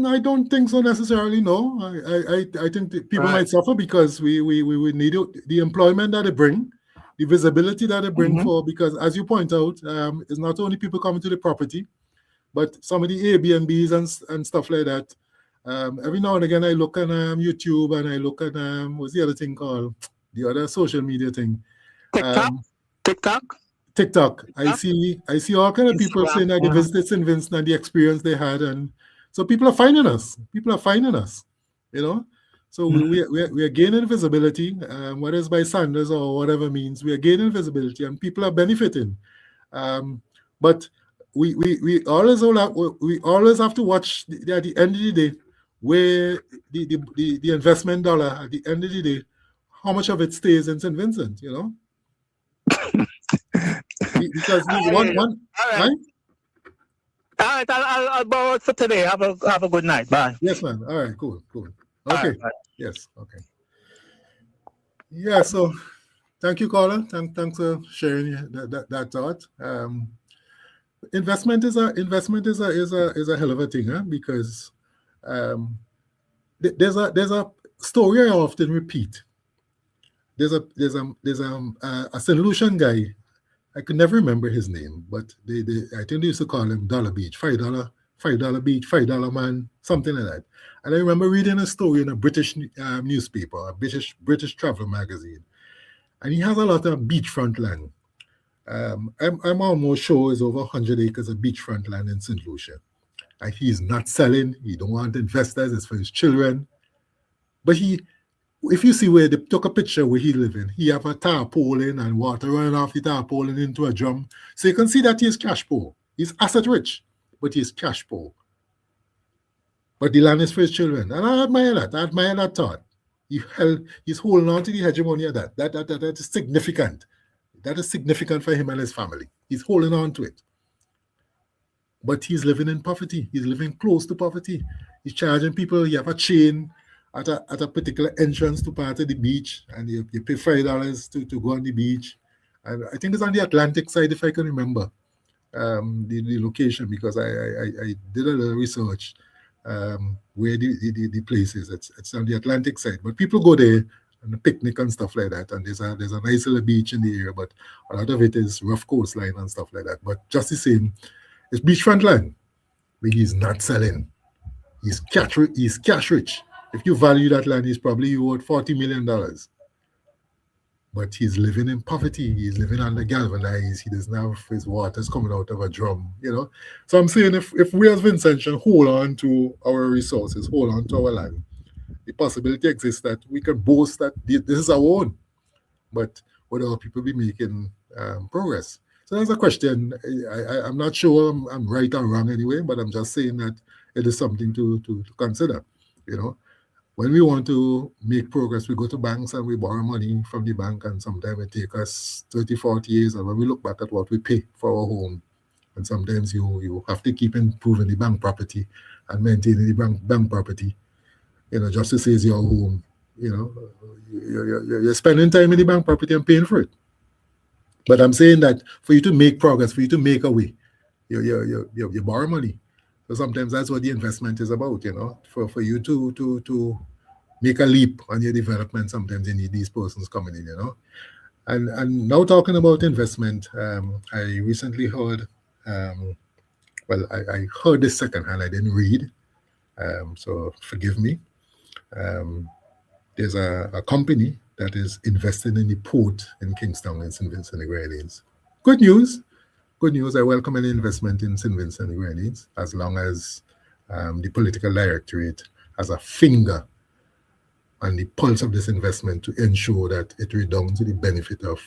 I don't think so necessarily. No, I think people might suffer because we would need the employment that they bring, the visibility that they bring for. Because as you point out, it's not only people coming to the property, but some of the Airbnbs and stuff like that. Every now and again, I look at YouTube and I look at what's the other thing called? The other social media thing. TikTok. I see all kind of people saying that they visited St. Vincent and the experience they had, and so people are finding us. You know, So we are gaining visibility, whether it's by Sanders or whatever means, we are gaining visibility and people are benefiting. But we always have to watch at the end of the day where the investment dollar at the end of the day, how much of it stays in St. Vincent, you know? Because one All right. right? All right, I'll borrow it for today. Have a good night. Bye. Yes, man. All right, cool. All Okay. right, bye. Yes, okay. Yeah, so thank you, caller. Thanks for sharing that thought. Investment is a hell of a thing, huh? Because there's a story I often repeat. There's a St. Lucian guy. I could never remember his name, but I think they used to call him Dollar Beach, $5 Beach, $5 man, something like that. And I remember reading a story in a British newspaper, a British travel magazine, and he has a lot of beachfront land. I'm almost sure it's over 100 acres of beachfront land in St. Lucia. And he's not selling. He don't want investors. It's for his children. But if you see where they took a picture where he living, he have a tarpaulin and water running off the tarpaulin into a drum. So you can see that he is cash poor. He's asset rich, but he's cash poor. But the land is for his children. And I admire that. I admire that thought. He's holding on to the hegemony of that. That is significant. That is significant for him and his family. He's holding on to it. But he's living in poverty. He's living close to poverty. He's charging people. You have a chain at a particular entrance to part of the beach, and you pay $5 to go on the beach. And I think it's on the Atlantic side, if I can remember the location, because I did a little research where the place is. It's on the Atlantic side, but people go there and a picnic and stuff like that. And there's a nice little beach in the area, but a lot of it is rough coastline and stuff like that. But just the same, it's beachfront land, but he's not selling. He's cash rich. If you value that land, he's probably worth $40 million. But he's living in poverty. He's living under galvanized. He doesn't have his waters coming out of a drum, you know. So I'm saying if we as Vincentian hold on to our resources, hold on to our land, the possibility exists that we can boast that this is our own. But would other people be making progress? So that's a question. I'm not sure I'm right or wrong anyway, but I'm just saying that it is something to consider, you know. When we want to make progress, we go to banks and we borrow money from the bank, and sometimes it takes us 30, 40 years. And when we look back at what we pay for our home, and sometimes you have to keep improving the bank property and maintaining the bank property, you know, just to say it's your home, you know, you're spending time in the bank property and paying for it. But I'm saying that for you to make progress, for you to make a way, you borrow money. So sometimes that's what the investment is about, you know, for you to make a leap on your development. Sometimes you need these persons coming in, you know. And now talking about investment, I recently heard, I heard this secondhand, I didn't read, so forgive me. There's a company that is investing in the port in Kingstown and St. Vincent and the Grenadines. Good news. Good news. I welcome any investment in St. Vincent and the Grenadines, as long as the political directorate has a finger on the pulse of this investment to ensure that it redounds to the benefit of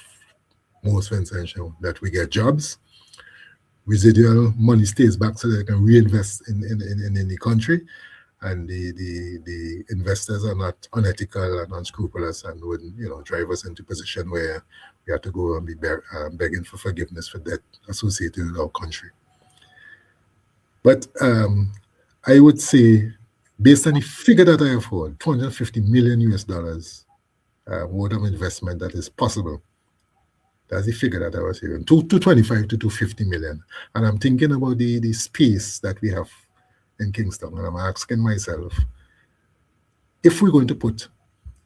most Vincentians, that we get jobs, residual money stays back so that they can reinvest in the country, and the investors are not unethical and unscrupulous and wouldn't, you know, drive us into a position where we have to go and be begging for forgiveness for debt associated with our country. But I would say, based on the figure that I have heard, $250 million US worth of investment that is possible. That's the figure that I was hearing, 225 to 250 million. And I'm thinking about the space that we have in Kingston, and I'm asking myself, if we're going to put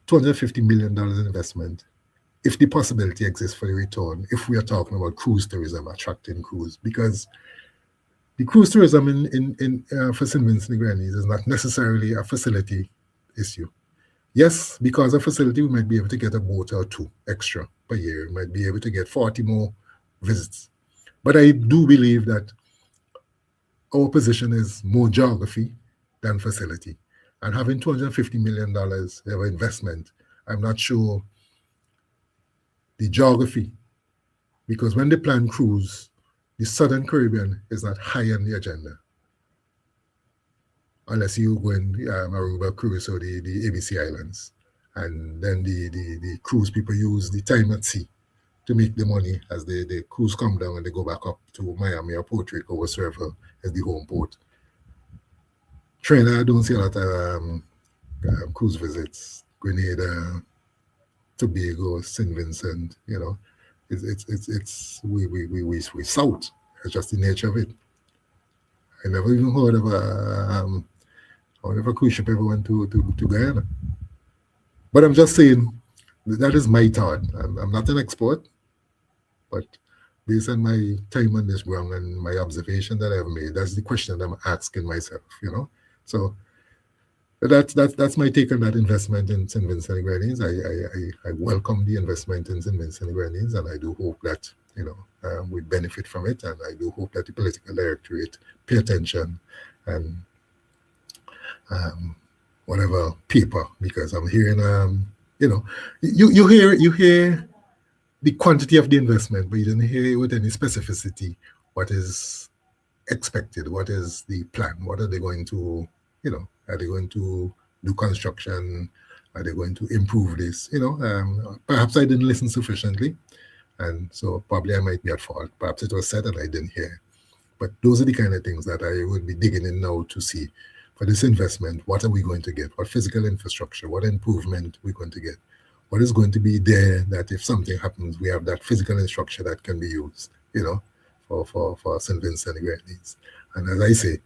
$250 million in investment, if the possibility exists for the return, if we are talking about cruise tourism, attracting cruise, because the cruise tourism in for St. Vincent and the Grenadines is not necessarily a facility issue. Yes, because of facility, we might be able to get a boat or two extra per year. We might be able to get 40 more visits. But I do believe that our position is more geography than facility. and having $250 million of investment, I'm not sure the geography, because when they plan cruise, the Southern Caribbean is not high on the agenda. Unless you go in Aruba cruise or the ABC Islands. And then the cruise people use the time at sea to make the money as the cruise come down and they go back up to Miami or Puerto Rico or whatsoever as the home port. Trinidad, I don't see a lot of cruise visits. Grenada, Tobago, St. Vincent, you know, we south. It's just the nature of it. I never even heard of a cruise ship ever went to Guyana. But I'm just saying that is my thought. I'm not an expert, but based on my time on this ground and my observation that I've made, that's the question that I'm asking myself, you know. So that's my take on that investment in St. Vincent and Grenadines. I welcome the investment in St. Vincent and Grenadines, and I do hope that, you know, we benefit from it, and I do hope that the political directorate pay attention and whatever paper, because I'm hearing, you know, you hear the quantity of the investment, but you didn't hear with any specificity what is expected, what is the plan, what are they going to, you know, are they going to do construction, are they going to improve this, you know, perhaps I didn't listen sufficiently, and so probably I might be at fault, perhaps it was said and I didn't hear, but those are the kind of things that I would be digging in now to see. For this investment, what are we going to get? What physical infrastructure? What improvement we're going to get? What is going to be there that if something happens, we have that physical infrastructure that can be used, you know, for St. Vincent and Grenadines. And as I say,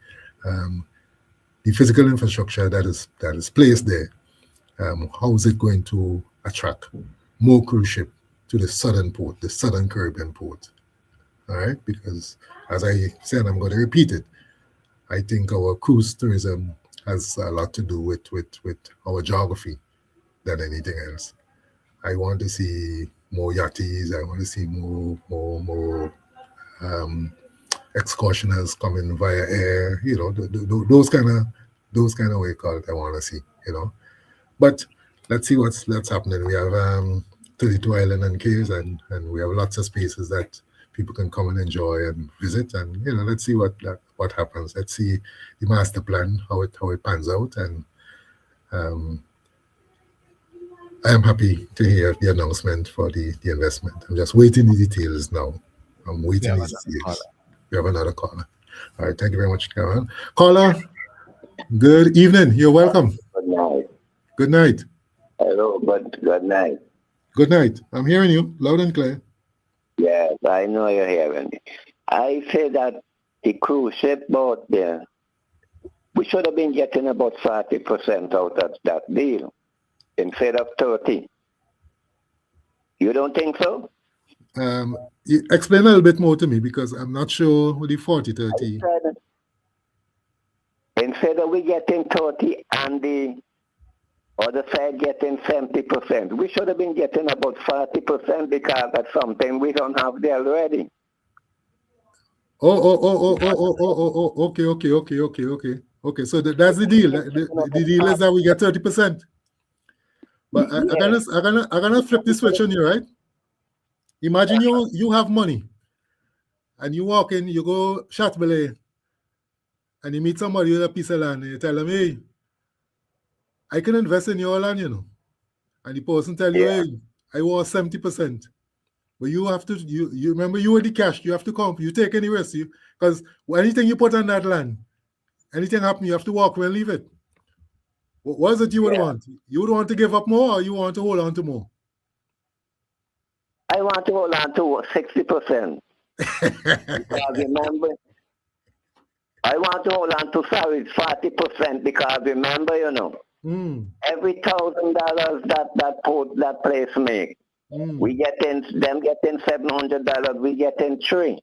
the physical infrastructure that is placed there, how is it going to attract more cruise ship to the southern port, the Southern Caribbean port? All right, because as I said, I'm going to repeat it. I think our cruise tourism has a lot to do with our geography than anything else. I want to see more yachties. I want to see more excursioners coming via air. You know, those kind of vehicles I want to see. You know, but let's see what's happening. We have 32 island and caves, and we have lots of spaces that people can come and enjoy and visit, and you know, let's see what happens. Let's see the master plan, how it pans out, and I am happy to hear the announcement for the investment. I'm just waiting the details now. I'm waiting the details. We have another caller. All right, thank you very much, Karen. Caller, good evening. You're welcome. Good night. Good night. Hello, good night. Good night. I'm hearing you loud and clear. Yes, I know you're hearing me. I say that the cruise ship boat there, we should have been getting about 40% out of that deal instead of 30. You don't think so? You explain a little bit more to me, because I'm not sure with the 40-30. Instead of we getting 30 and the other side getting 70%, we should have been getting about 40% because that's something we don't have there already. Okay. So that's the deal. The deal is that we get 30%. But I'm gonna flip the switch on you, right? Imagine you have money, and you walk in, you go Chateaubriand, and you meet somebody with a piece of land, and you tell them, hey, I can invest in your land, you know. And the person tell you, hey, I want 70%. But you have to, you remember, you were the cash, you have to come, you take any risk, because anything you put on that land, anything happen, you have to walk away and leave it. What is it you would want? You would want to give up more, or you want to hold on to more? I want to hold on to 60%. Because remember, I want to hold on to 40% because remember, you know, every $1,000 that place make, we getting $700, we getting $3.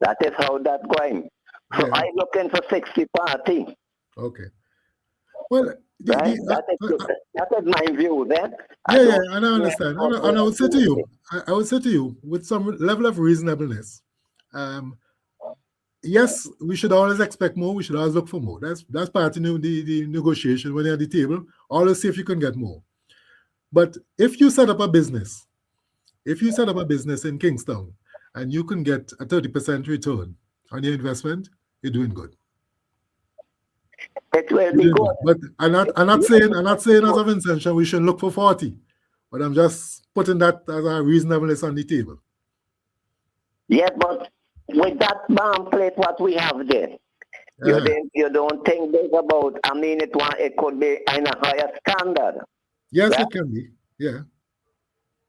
That is how that's going. So I looking for 60-40. Okay. Well, that is my view then. And I understand. And I would say to you, with some level of reasonableness, yes, we should always expect more. We should always look for more. That's part of the negotiation when you're at the table. Always see if you can get more. But if you set up a business, in Kingston and you can get a 30% return on your investment, you're doing good. It will be good. But I'm not saying as of intention we should look for 40. But I'm just putting that as a reasonableness on the table. Yeah, but with that bomb plate, what we have there, you don't think there's about, it could be in a higher standard. Yes, right? It can be. Yeah.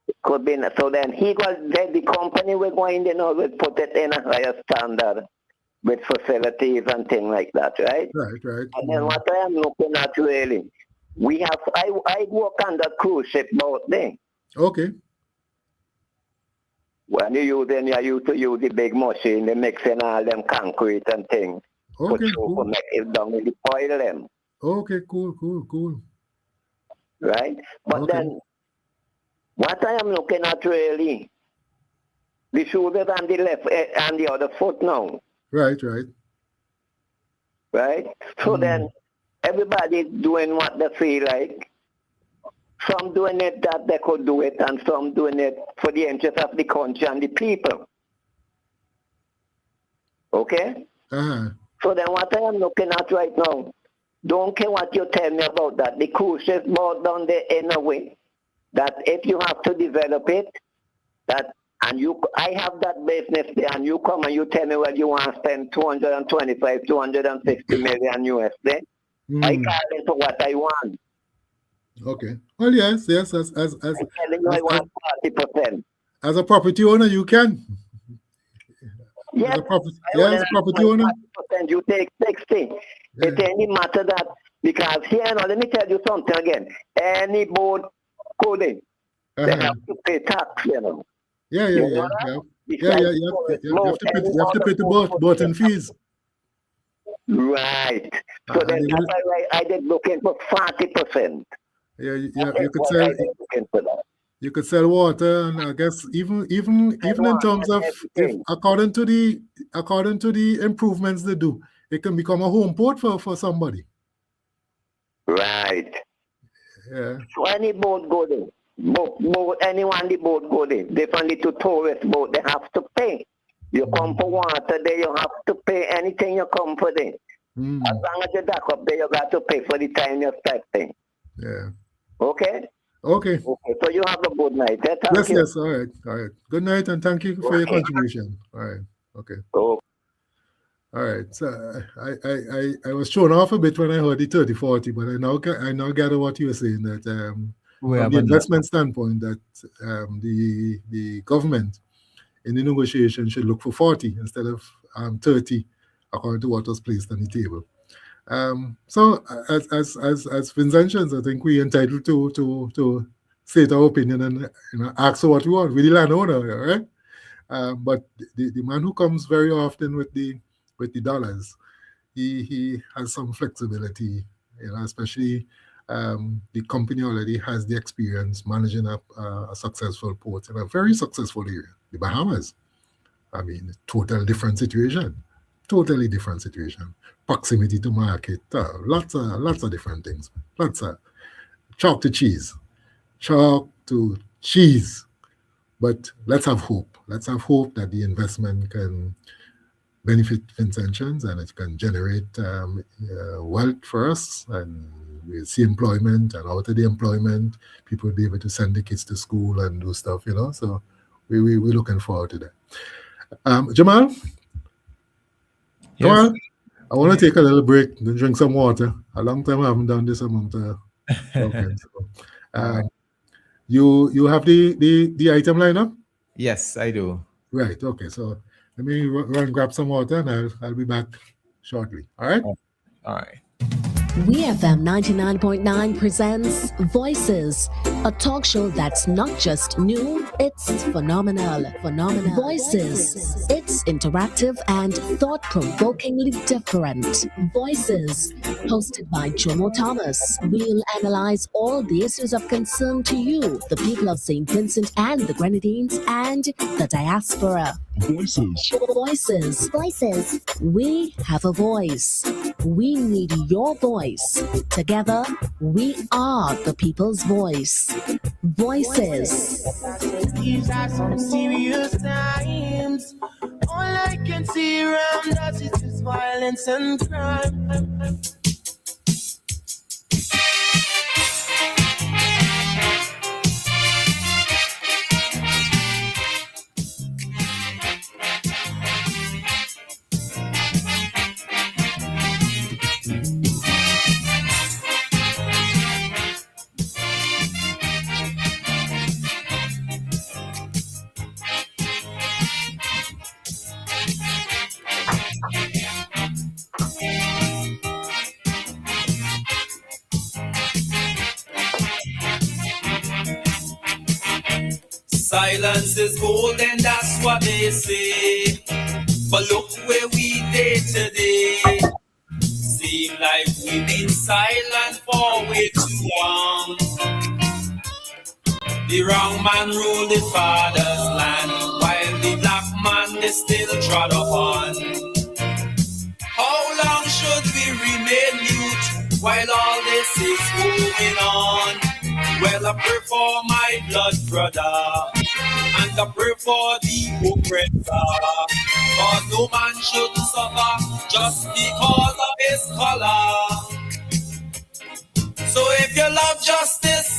It could be. So then the company we're going, will put it in a higher standard with facilities and things like that, right? Right. And then what I am looking at really, I work on the cruise ship boat thing. Okay. When you used to use the big machine, they mixing all them concrete and things. Okay, cool. Make it down with the oil them. Okay, cool. Right? But then, what I am looking at really, the shoulders on the left and the other foot now. Right. So then, everybody doing what they feel like. Some doing it that they could do it, and some doing it for the interest of the country and the people. Okay? Uh-huh. So then what I am looking at right now, don't care what you tell me about that. The cruise ship brought down there in a way that if you have to develop it, I have that business there, and you come and you tell me what you want to spend 225, 260 million USD. I call it for what I want. Okay. Well, yes. I'm telling you, I want 40%. As a property owner, you can. Yes. As a property owner. You take 60. Yeah. It ain't matter that, because here, let me tell you something again. Any boat coding, they have to pay tax, Yeah. You have to pay the boat and fees. Right. So then that's why I did looking for 40%. Yeah, you could sell water, and I guess even in terms of according to the improvements they do, it can become a home port for somebody. Right. Yeah. So any boat go there, anyone the boat go there, differently to tourist boat, they have to pay. You come for water there, you have to pay anything you come for there. As long as you dock up there, you got to pay for the time you're starting. Yeah. Okay? Okay. So you have a good night. Yes. All right. Good night, and thank you for your contribution. All right. Okay. Oh. All right. So I was thrown off a bit when I heard the 30-40, but I now gather what you were saying, that from the investment standpoint, that the government in the negotiation should look for 40 instead of 30, according to what was placed on the table. So as Vincentians, I think we're entitled to state our opinion and ask for what we want. We're the landowner, right? But the man who comes very often with the dollars, he has some flexibility, especially the company already has the experience managing a successful port in a very successful area, the Bahamas. I mean, totally different situation. Proximity to market, lots of different things. Lots of chalk to cheese. But let's have hope. Let's have hope that the investment can benefit Vincentians and it can generate wealth for us, and we'll see employment, and out of the employment, people will be able to send the kids to school and do stuff, So we're looking forward to that. Jamal? Yes. Jamal, I want to take a little break and drink some water. A long time I haven't done this amount of talking. You have the item lineup? Yes, I do. Right. Okay. So let me run grab some water, and I'll be back shortly. All right. All right. WeFM 99.9 presents Voices, a talk show that's not just new, it's phenomenal. Voices, it's interactive and thought-provokingly different. Voices, hosted by Jomo Thomas. We'll analyze all the issues of concern to you, the people of St. Vincent and the Grenadines, and the diaspora. Voices. We have a voice. We need your voice. Together, we are the people's voice. Voices. These are some serious times. All I can see around us is just violence and crime. Silence is gold and that's what they say. But look where we did today. Seem like we've been silent for way too long. The wrong man ruled the father's land, while the black man is still trod upon. How long should we remain mute while all this is going on? Well, I pray for my blood brother, and I pray for the oppressor. Cause no man should suffer just because of his color. So if you love justice,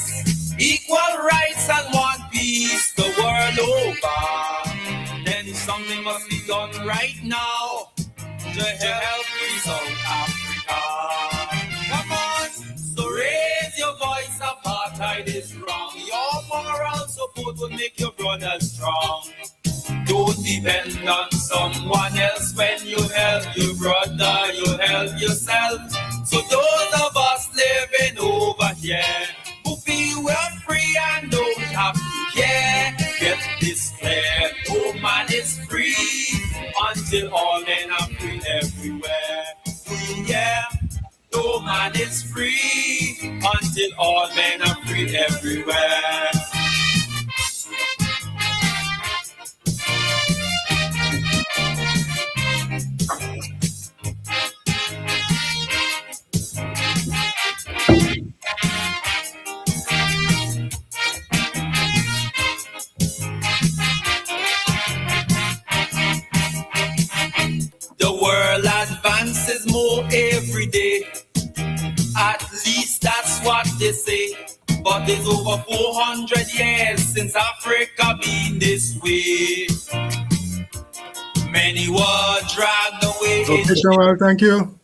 equal rights and want peace the world over, then something must be done right now to help free South Africa. Come on, so raise your voice, apartheid is wrong. Your moral support will make your brothers strong. Don't depend on someone else when you help your brother, you help yourself. So those of us living over here who feel we're free and don't have to care, get this clear, no man is free until all men are free everywhere. Free, yeah, no man is free until all men are free everywhere. The world advances more every day. At least that's what they say. But it's over 400 years since Africa been this way. Many were dragged away. Okay, Joel, thank you.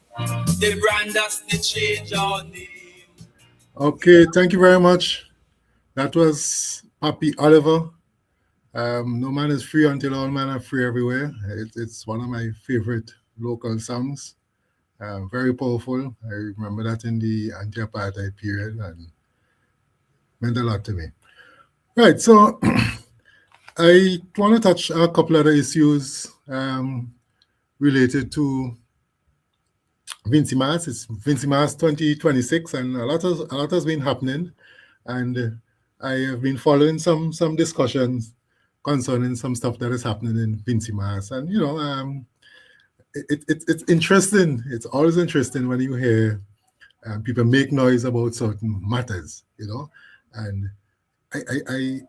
They brand us, they change our name. Okay, thank you very much. That was Papi Oliver. No man is free until all men are free everywhere. It's one of my favorite local songs. Very powerful. I remember that in the anti-apartheid period and meant a lot to me. Right, so I want to touch a couple other issues related to Vincy Mas. It's Vincy Mas 2026, and a lot has been happening, and I have been following some discussions concerning some stuff that is happening in Vincy Mas, and you know, it's interesting. It's always interesting when you hear people make noise about certain matters, you know, and I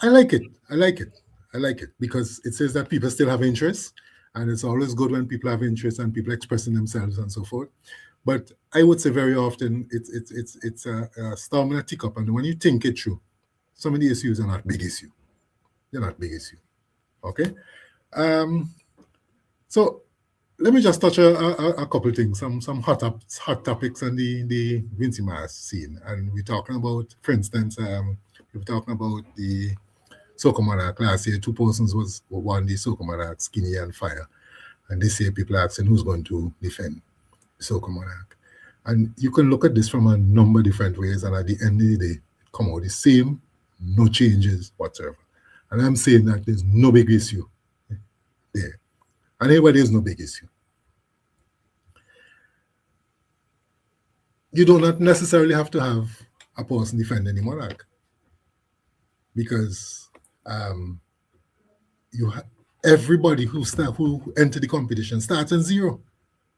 like it. I like it because it says that people still have interest, and it's always good when people have interest and people expressing themselves and so forth. But I would say very often it's a storm in a teacup, and when you think it through, some of the issues are not big issue. They're not big issue. Okay. So let me just touch a couple of things, some hot topics on the Vincy Mas scene, and we're talking about, for instance, we're talking about the Soca Monarch last year. 2 persons won the Soca Monarch, Skinny and Fire, and this year people are asking who's going to defend the Soca Monarch. And you can look at this from a number of different ways, and at the end of the day, come out the same, no changes whatsoever. And I'm saying that there's no big issue there. And anyway, there's no big issue. You do not necessarily have to have a person defending the monarch, because everybody who enter the competition starts at zero.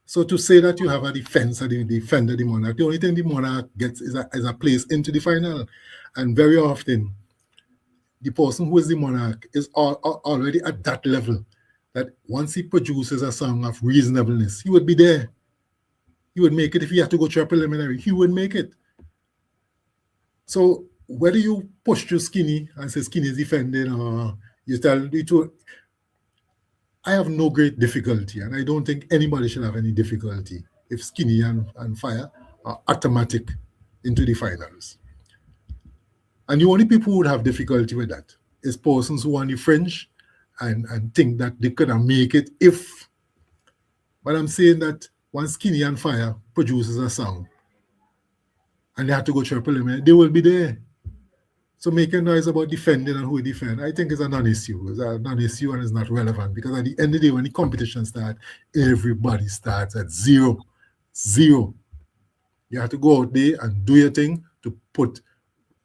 So to say that you have a defense or the defender the monarch, the only thing the monarch gets is a place into the final. And very often, the person who is the monarch is already at that level that once he produces a song of reasonableness, he would be there. He would make it. If he had to go through a preliminary, he would make it. So whether you push to Skinny and say Skinny is defending, or you tell the two, I have no great difficulty, and I don't think anybody should have any difficulty if Skinny and Fire are automatic into the finals. And the only people who would have difficulty with that is persons who are on the fringe and think that they could make it if. But I'm saying that once Skinny and Fire produces a song and they have to go through a preliminary, they will be there. So making noise about defending and who defend, I think is a non-issue. It's a non-issue and it's not relevant, because at the end of the day, when the competition starts, everybody starts at zero. Zero. You have to go out there and do your thing to put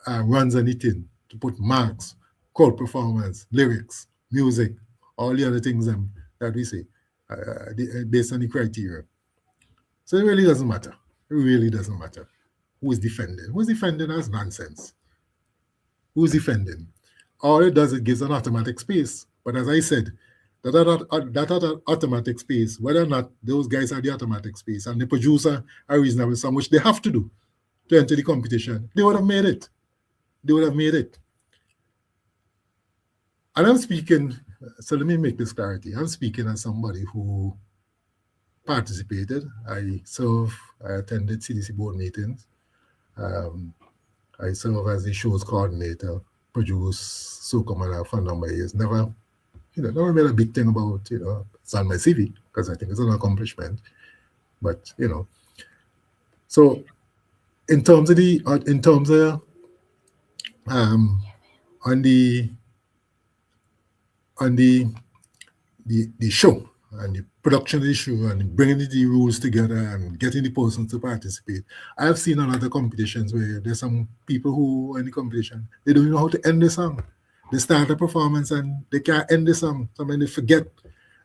runs on it in, to put marks, crowd performance, lyrics, music, all the other things that we say based on the criteria. So it really doesn't matter. It really doesn't matter who is defending. Who is defending is nonsense. Who is defending? All it does, it gives an automatic space. But as I said, that automatic space, whether or not those guys are the automatic space and the producer a reasonable song, which they have to do to enter the competition, they would have made it. They would have made it. And I'm speaking, so let me make this clarity. I'm speaking as somebody who participated. I attended CDC board meetings. I serve as the show's coordinator, produced Soca Manor for a number of years. Never made a big thing about, it's on my CV, because I think it's an accomplishment. But, so in terms of on the show and the production of the show and bringing the rules together and getting the persons to participate, I have seen on other competitions where there's some people who are in the competition, they don't know how to end the song. They start a performance and they can't end the song. Sometimes they forget,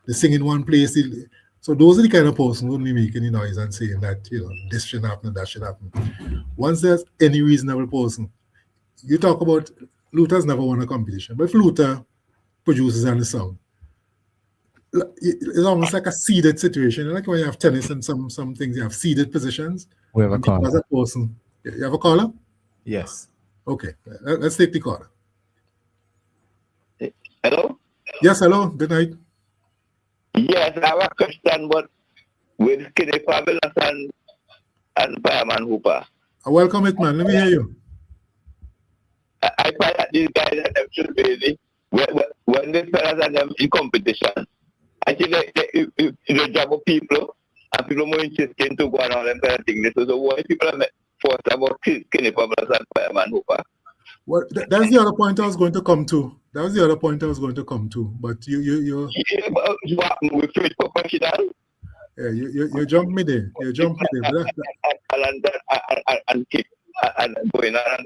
they sing in one place. So those are the kind of persons who will be making the noise and saying that, this should happen, that should happen. Once there's any reasonable person, you talk about, Luther's never won a competition, but if Luther produces on the song, it's almost like a seeded situation. Like when you have tennis and some things, you have seeded positions. We have a caller. As a person, you have a caller? Yes. Okay, let's take the caller. Hello? Yes, hello, good night. Yes, I have a question, but with Skinny Fabulous and Fireman Hooper. Welcome it, man. Let me hear you. I find that these guys and them should really, when they fellas and them in competition, I think it's the job of people, and people more interested to go on all them kind of things. So why people are forced about Skinny Fabulous and Fireman Hooper? Well, that's the other point I was going to come to. That was the other point I was going to come to. But you with Fred Professional. Yeah, you jumped me there. You jumped me there. And going on.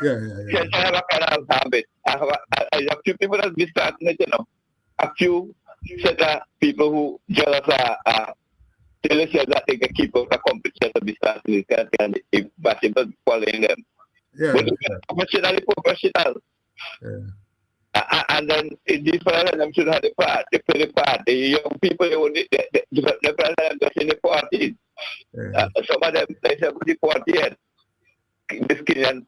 Yeah. Yes, I have a kind of habit. I have a few people that be starting it, a few set of people who just tell us that they can keep up the competition to be starting it, and if basketball following them. Yeah. Professional. Yeah. And then these fellas them should have the part. They play the part. The young people, the fellas them just in the parties. Yeah. Some of them they say the party yet. The Skinny and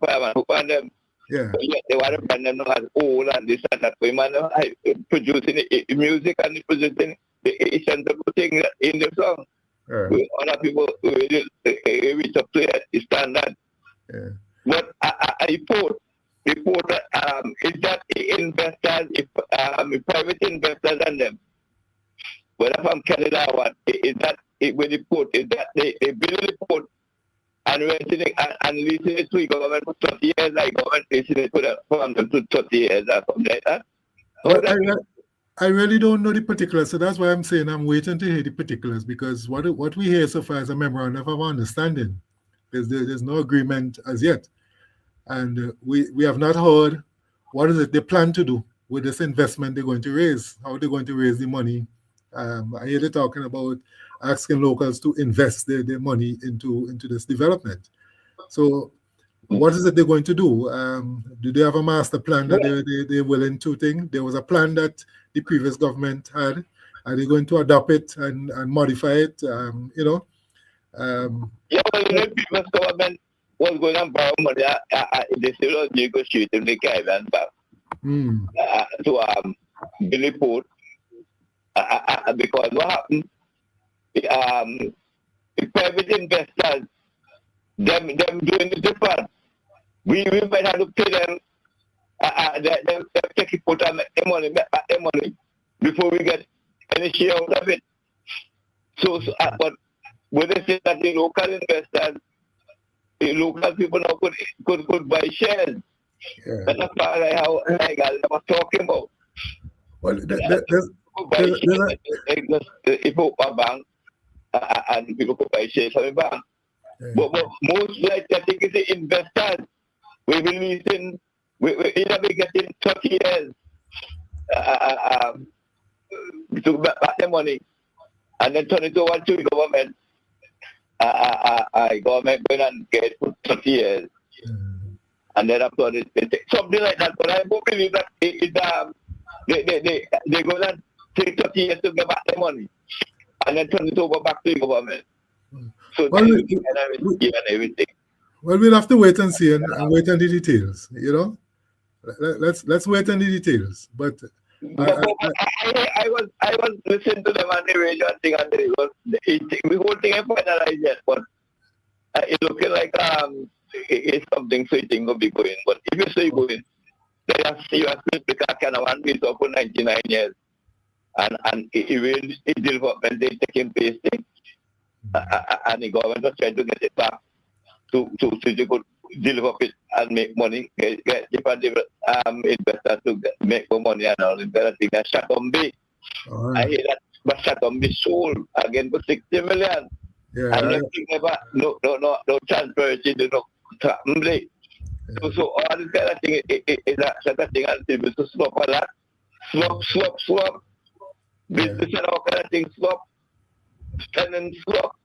Fireman who find them. Yeah. They want to find them as old and this and that. We man producing music and producing the essential thing in the song. Yeah. Other people reach up to the standard. Yeah. But I report is that investors, private investors and them, whether from Canada or what, is that when they put is that they build the port and renting it and leasing it to the government for 30 years, like government leasing it for them to 30 years or something like that. Well, I really don't know the particulars, so that's why I'm saying I'm waiting to hear the particulars, because what we hear so far is a memorandum of understanding. There's no agreement as yet, and we have not heard what is it they plan to do with this investment they're going to raise, how they're going to raise the money. I hear they talking about asking locals to invest their money into this development. So what is it they're going to do? Do they have a master plan that they're willing to think? There was a plan that the previous government had. Are they going to adopt it and modify it? Yeah, well, the previous government was going to borrow money. They still was negotiating the Caribbean Bank to build a port. Because what happened, the private investors, them doing it different. We might have to pay them, them take it, put them money before we get any share out of it. But when they say that the local investors, the local people now could buy shares. Yeah. That's how I was talking about. Well, if a bank and people could buy shares from a bank. Yeah. But most likely, I think it's the investors. We will listen. We either be getting 30 years to back the money, and then turn it over to the government. Government going and get it for 30 years, and then after it something like that. But I don't believe that they're going to take 30 years to get back the money, and then turn it over back to the government. So everything. Well, we'll have to wait and see and wait on the details. Let's wait on the details. But I was listening to them on the radio and thing, and the whole thing is finalized yet, but it's looking like it's something so it will be going. But if you say going, they have split because Canada been for 99 years, and it development they taking place thing, and the government was trying to get it back to they could develop it and make money, get different investors to make more money and all that thing. And Shatombi, I hear that, but Shatombi sold again for 60 million. Yeah, and nothing about no transparency, no Shatombi. So all this kind of thing is that sort of thing, and people to slop a lot, slop. Business and all kind of things slop, spending slop.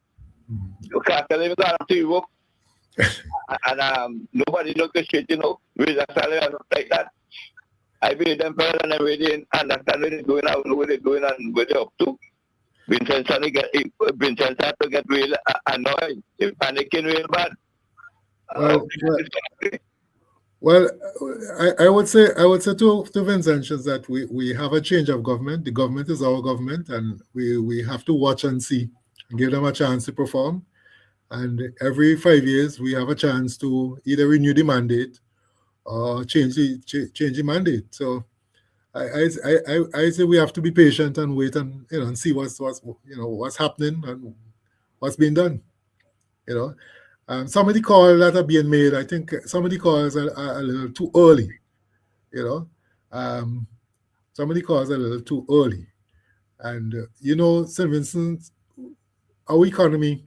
You can't tell them that to you. And nobody negotiates, with a salary and like that. I believe them better than everything, understand what they're doing out, what they're doing and what they're up to. Vincent started to get real annoyed, panicking real bad. Well, I would say to Vincentians that we have a change of government. The government is our government, and we have to watch and see and give them a chance to perform. And every 5 years, we have a chance to either renew the mandate or change the mandate. So I say we have to be patient and wait and see what's happening and what's being done. Some of the calls that are being made, I think some of the calls are a little too early. Some of the calls are a little too early. And St. Vincent, our economy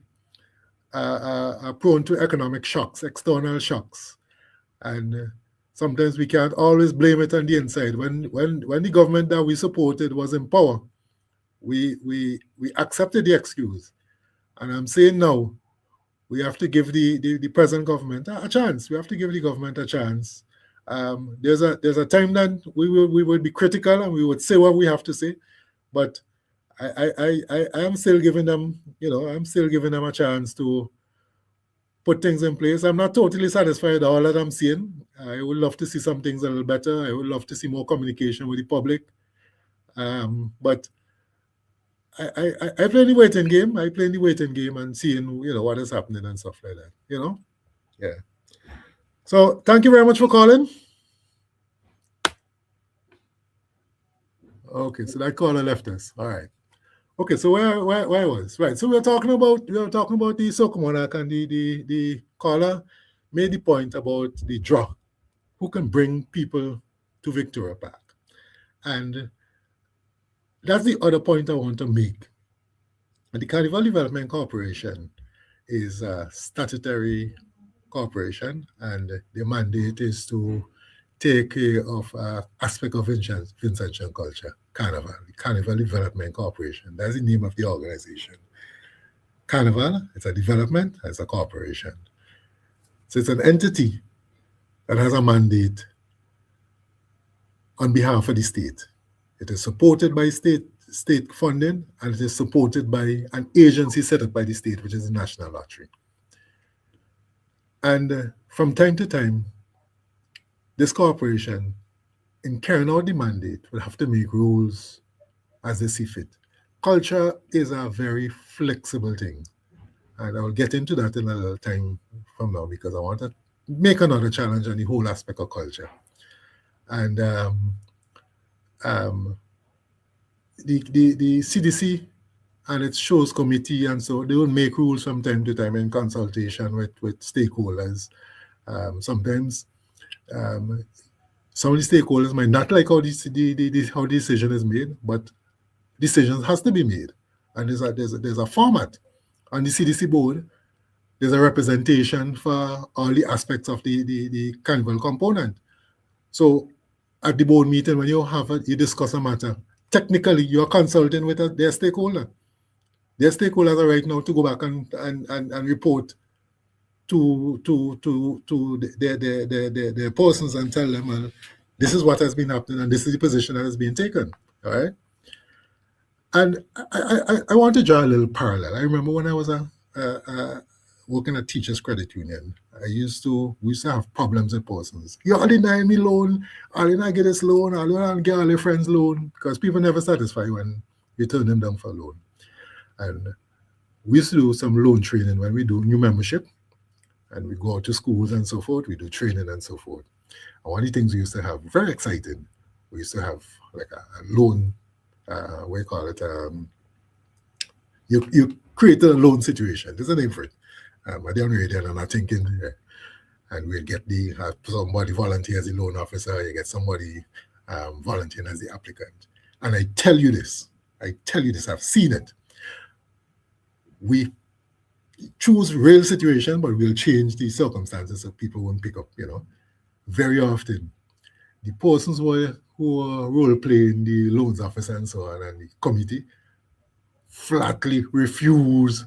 are prone to economic shocks, external shocks, and sometimes we can't always blame it on the inside. When the government that we supported was in power, we accepted the excuse, and I'm saying now we have to give the present government a chance. We have to give the government a chance. There's a time that we would be critical and we would say what we have to say, but I am still giving them, I'm still giving them a chance to put things in place. I'm not totally satisfied with all that I'm seeing. I would love to see some things a little better. I would love to see more communication with the public. But I play the waiting game. I play the waiting game and seeing, what is happening and stuff like that, Yeah. So thank you very much for calling. Okay, so that caller left us. All right. Okay, so where I was, right? So we were talking about the Soca Monarch, and the caller made the point about the draw, who can bring people to Victoria Park, and that's the other point I want to make. The Carnival Development Corporation is a statutory corporation, and the mandate is to take care of aspect of Vincentian culture, Carnival, the Carnival Development Corporation. That's the name of the organization. Carnival, it's a development, it's a corporation. So it's an entity that has a mandate on behalf of the state. It is supported by state funding, and it is supported by an agency set up by the state, which is the National Lottery. And from time to time, this corporation, in carrying out the mandate, will have to make rules as they see fit. Culture is a very flexible thing. And I will get into that in a little time from now, because I want to make another challenge on the whole aspect of culture. And the CDC and its shows committee, and so they will make rules from time to time in consultation with stakeholders. Sometimes some of the stakeholders might not like how the decision is made, but decisions has to be made, and there's a format on the CDC board. There's a representation for all the aspects of the carnival component. So at the board meeting, when you discuss a matter, technically you're consulting with their stakeholder. Their stakeholders are right now to go back and report to their persons and tell them, well, this is what has been happening and this is the position that has been taken. All right. And I want to draw a little parallel. I remember when I was working at Teachers Credit Union, we used to have problems with persons. You all deny me loan, I did not get this loan, I don't get all your friends loan, because people never satisfy when you turn them down for a loan. And we used to do some loan training when we do new membership, and we go out to schools and so forth, we do training and so forth. And one of the things we used to have, very exciting, we used to have like a loan, what do you call it? You create a loan situation. There's a name for it. I don't read it, and I'm thinking, and we'll get somebody volunteer as the loan officer, you get somebody volunteering as the applicant. And I tell you this, I've seen it. We choose real situation, but we'll change the circumstances so people won't pick up, Very often, the persons who are role-playing the loans officer and so on, and the committee, flatly refuse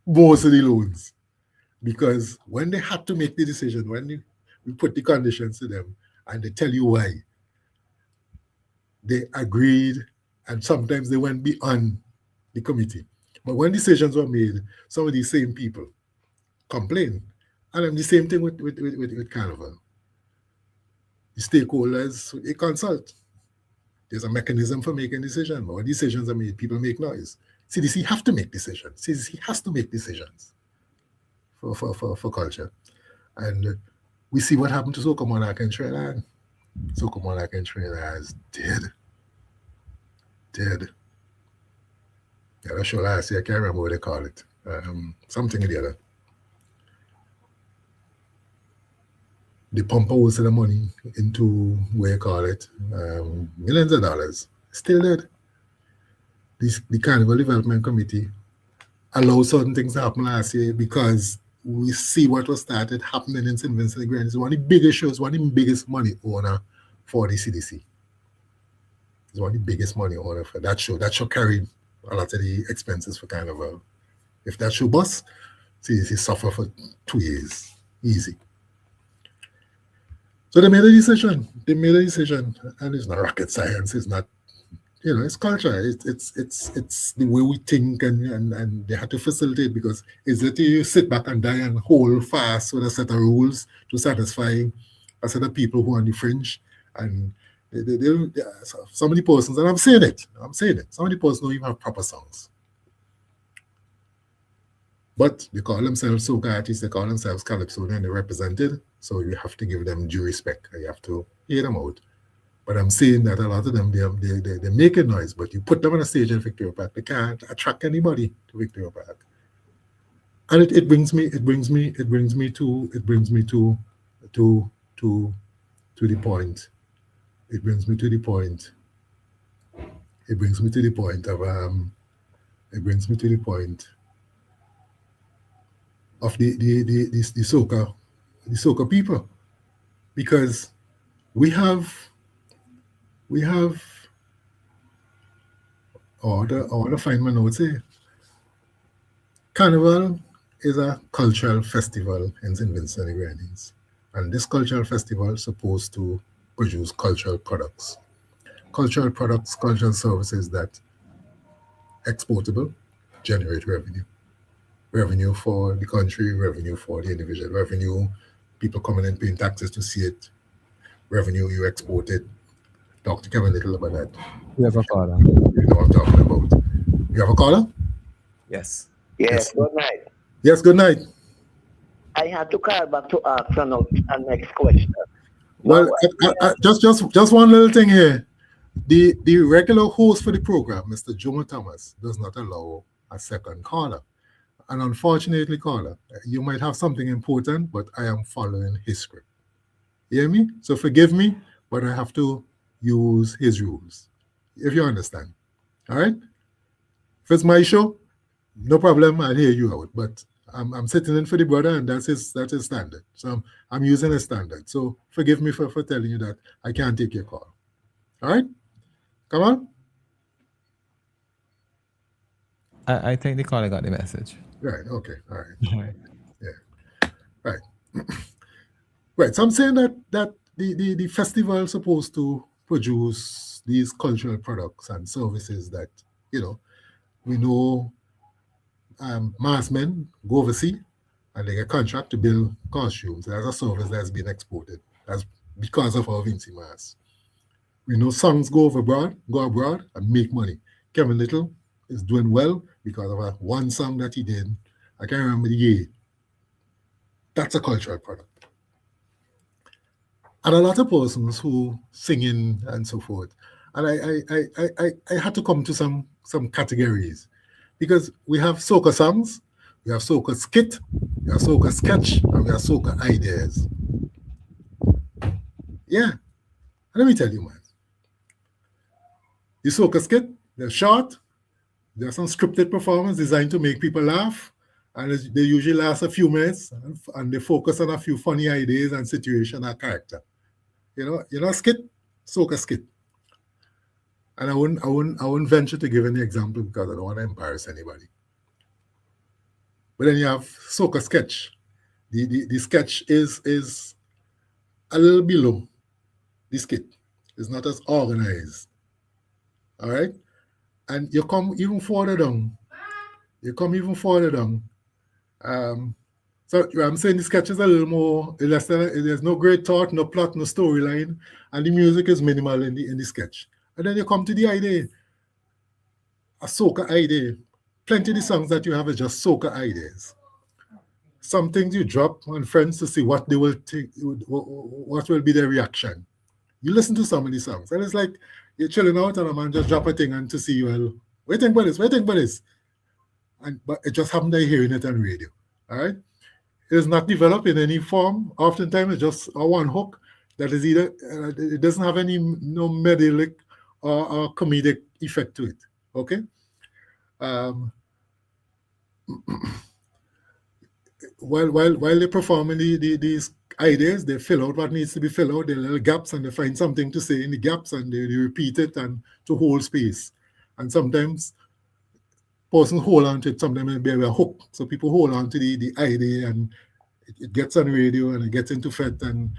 most of the loans. Because when they had to make the decision, when we put the conditions to them, and they tell you why, they agreed, and sometimes they went beyond the committee. But when decisions were made, some of these same people complain. And then the same thing with Carnival. The stakeholders, they consult. There's a mechanism for making decisions. But when decisions are made, people make noise. CDC have to make decisions. CDC has to make decisions for culture. And we see what happened to Soca Monarch in Trinidad. Soca Monarch in Trinidad is dead. Yeah, that's sure last year. I can't remember what they call it. Something or the other. The pumper was the money into, what you call it, millions of dollars. Still dead. The Carnival Development Committee allowed certain things to happen last year because we see what was started happening in St. Vincent Grand. It's one of the biggest shows, one of the biggest money owner for the CDC. It's one of the biggest money owner for that show. That show carried a lot of the expenses for Carnival. If that show bust, CDC suffer for 2 years. Easy. So they made a decision. And it's not rocket science. It's not, it's culture. It's the way we think, and they had to facilitate, because it's that you sit back and die and hold fast with a set of rules to satisfy a set of people who are on the fringe. And some of the persons, and I'm saying it, some of the persons don't even have proper songs. But they call themselves soca artists, they call themselves calypso, and they're represented, so you have to give them due respect. You have to hear them out. But I'm saying that a lot of them, they're making noise, but you put them on a stage in Victoria Park, they can't attract anybody to Victoria Park. And it brings me to the point. It brings me to the point of the soca people, because we have I want to find my notes here. Carnival is a cultural festival in St. Vincent and the Grenadines, and this cultural festival is supposed to produce cultural services that exportable, generate revenue for the country, revenue for the individual, revenue, people coming and paying taxes to see it, revenue you export it. Talk to Kevin Little about that. We have a caller. You know what I'm talking about. You have a caller? Yes. Yes, good night. Yes, good night. I had to call back to ask a next question. Well, just one little thing here. The regular host for the program, Mr. Jomo Thomas, does not allow a second caller. And unfortunately, caller, you might have something important, but I am following his script. You hear me? So forgive me, but I have to use his rules, if you understand. All right? If it's my show, no problem, I'll hear you out. But I'm sitting in for the brother, and that's his standard. So I'm using a standard. So forgive me for telling you that I can't take your call. All right? Come on. I think the caller got the message. Right. Okay. All right. Yeah. Right. Right. So I'm saying that the festival is supposed to produce these cultural products and services that, we know mass men go overseas and they get contract to build costumes. There's a service that's been exported. That's because of our Vincy Mass. We know songs go abroad and make money. Kevin Little is doing well because of one song that he did. I can't remember the year. That's a cultural product. And a lot of persons who singing and so forth. And I had to come to some categories, because we have soca songs, we have soca skit, we have soca sketch, and we have soca ideas. Yeah. Let me tell you, man. The soca skit, they're short, there's some scripted performance designed to make people laugh, and they usually last a few minutes, and they focus on a few funny ideas and situation and character. Skit, soca skit. And I wouldn't venture to give any example because I don't want to embarrass anybody. But then you have soca sketch. The sketch is a little below the skit. It's not as organized. All right? And you come even further down. So I'm saying the sketch is a little more, there's no great thought, no plot, no storyline, and the music is minimal in the sketch. And then you come to the idea, a soca idea. Plenty of the songs that you have is just soca ideas. Some things you drop on friends to see what they will think, what will be their reaction. You listen to some of these songs, and it's like you're chilling out and a man just drop a thing and to see, well, what do you think about this? But it just happened to hearing it on radio. All right? It is not developed in any form. Oftentimes, it's just a one hook that is either, it doesn't have any melodic or comedic effect to it. Okay? While they're performing these ideas, they fill out what needs to be filled out, the little gaps, and they find something to say in the gaps, and they repeat it and to hold space. And sometimes person hold on to it, sometimes it be a hook. So people hold on to the idea, and it gets on radio and it gets into FET, and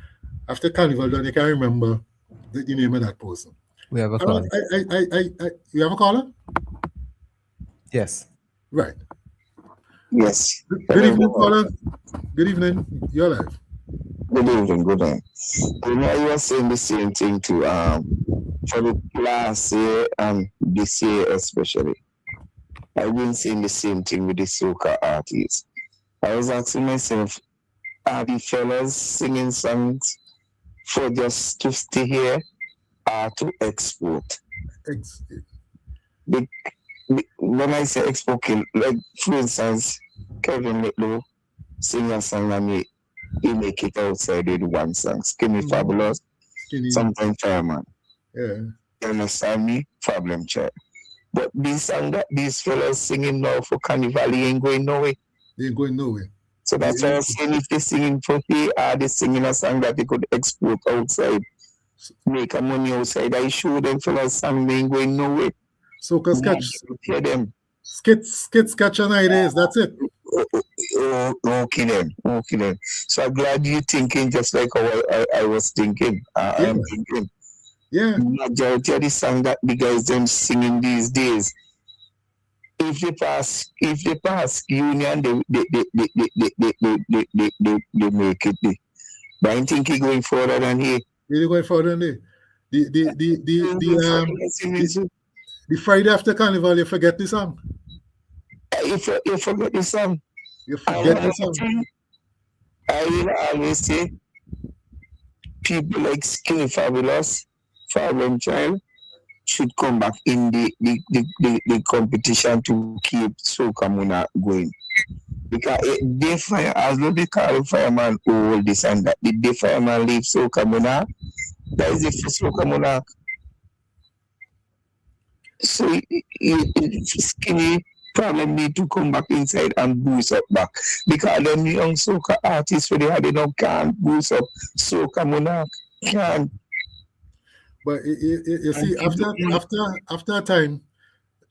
after Carnival done, you can't remember the name of that person. We have a caller. You have a caller? Yes. Right. Yes. Good evening, caller. Good evening. You're live. Good evening. Good night. You were saying the same thing too. For the last year and this year especially, I've been saying the same thing with the soca artists. I was asking myself, are the fellas singing songs for just to stay here, are to export. When I say export, like for instance, Kevin Little sing a song and he make it outside with one song. Skinny Fabulous, sometimes Fireman. Yeah. You understand me? Problem child. But this song that these fellas singing now for Carnival, he ain't going nowhere. They ain't going nowhere. So that's why I'm saying if they're singing for here, are they singing a song that they could export outside, make a money outside? I show them fellas song they ain't going nowhere. So cause catch hear them. Skits catch an ideas, that's it. Okay then. So I'm glad you're thinking just like how I was thinking. I am thinking. Yeah. Majority of the song that the guys them singing these days, if they pass union, they make it. But I think he's going further than here. Really going further than there. The Friday after Carnival, you forget the song. You forget the song. You forget the song. I will always say people like Skinny Fabulous, Problem Child should come back in the competition to keep Soca Monarch going. Because they fire, as though they call Fireman all this and that, the Fireman leave Soca Monarch, that is the first Soca Monarch. So Skinny Problem need to come back inside and boost up back. Because them young soca artists where they had enough can't boost up Soca Monarch. Can't. But you see, after a time,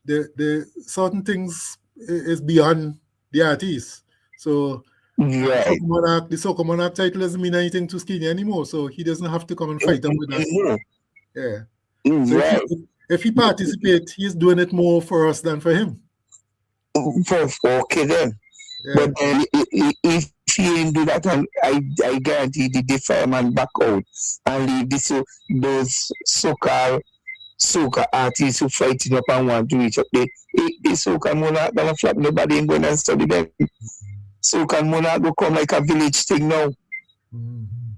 the certain things is beyond the artist. So right. The Soca Monarch title doesn't mean anything to Skinny anymore. So he doesn't have to come and fight them with us. Yeah. So right. if he participates, he's doing it more for us than for him. Okay then. Yeah. But if he didn't do that, and I guarantee the Fireman back out and leave those so-called soca artists who fighting up and want to reach up there. The Soca Monarch gonna flap, nobody ain't going and study them. Soca Monarch will come like a village thing now. Mm-hmm.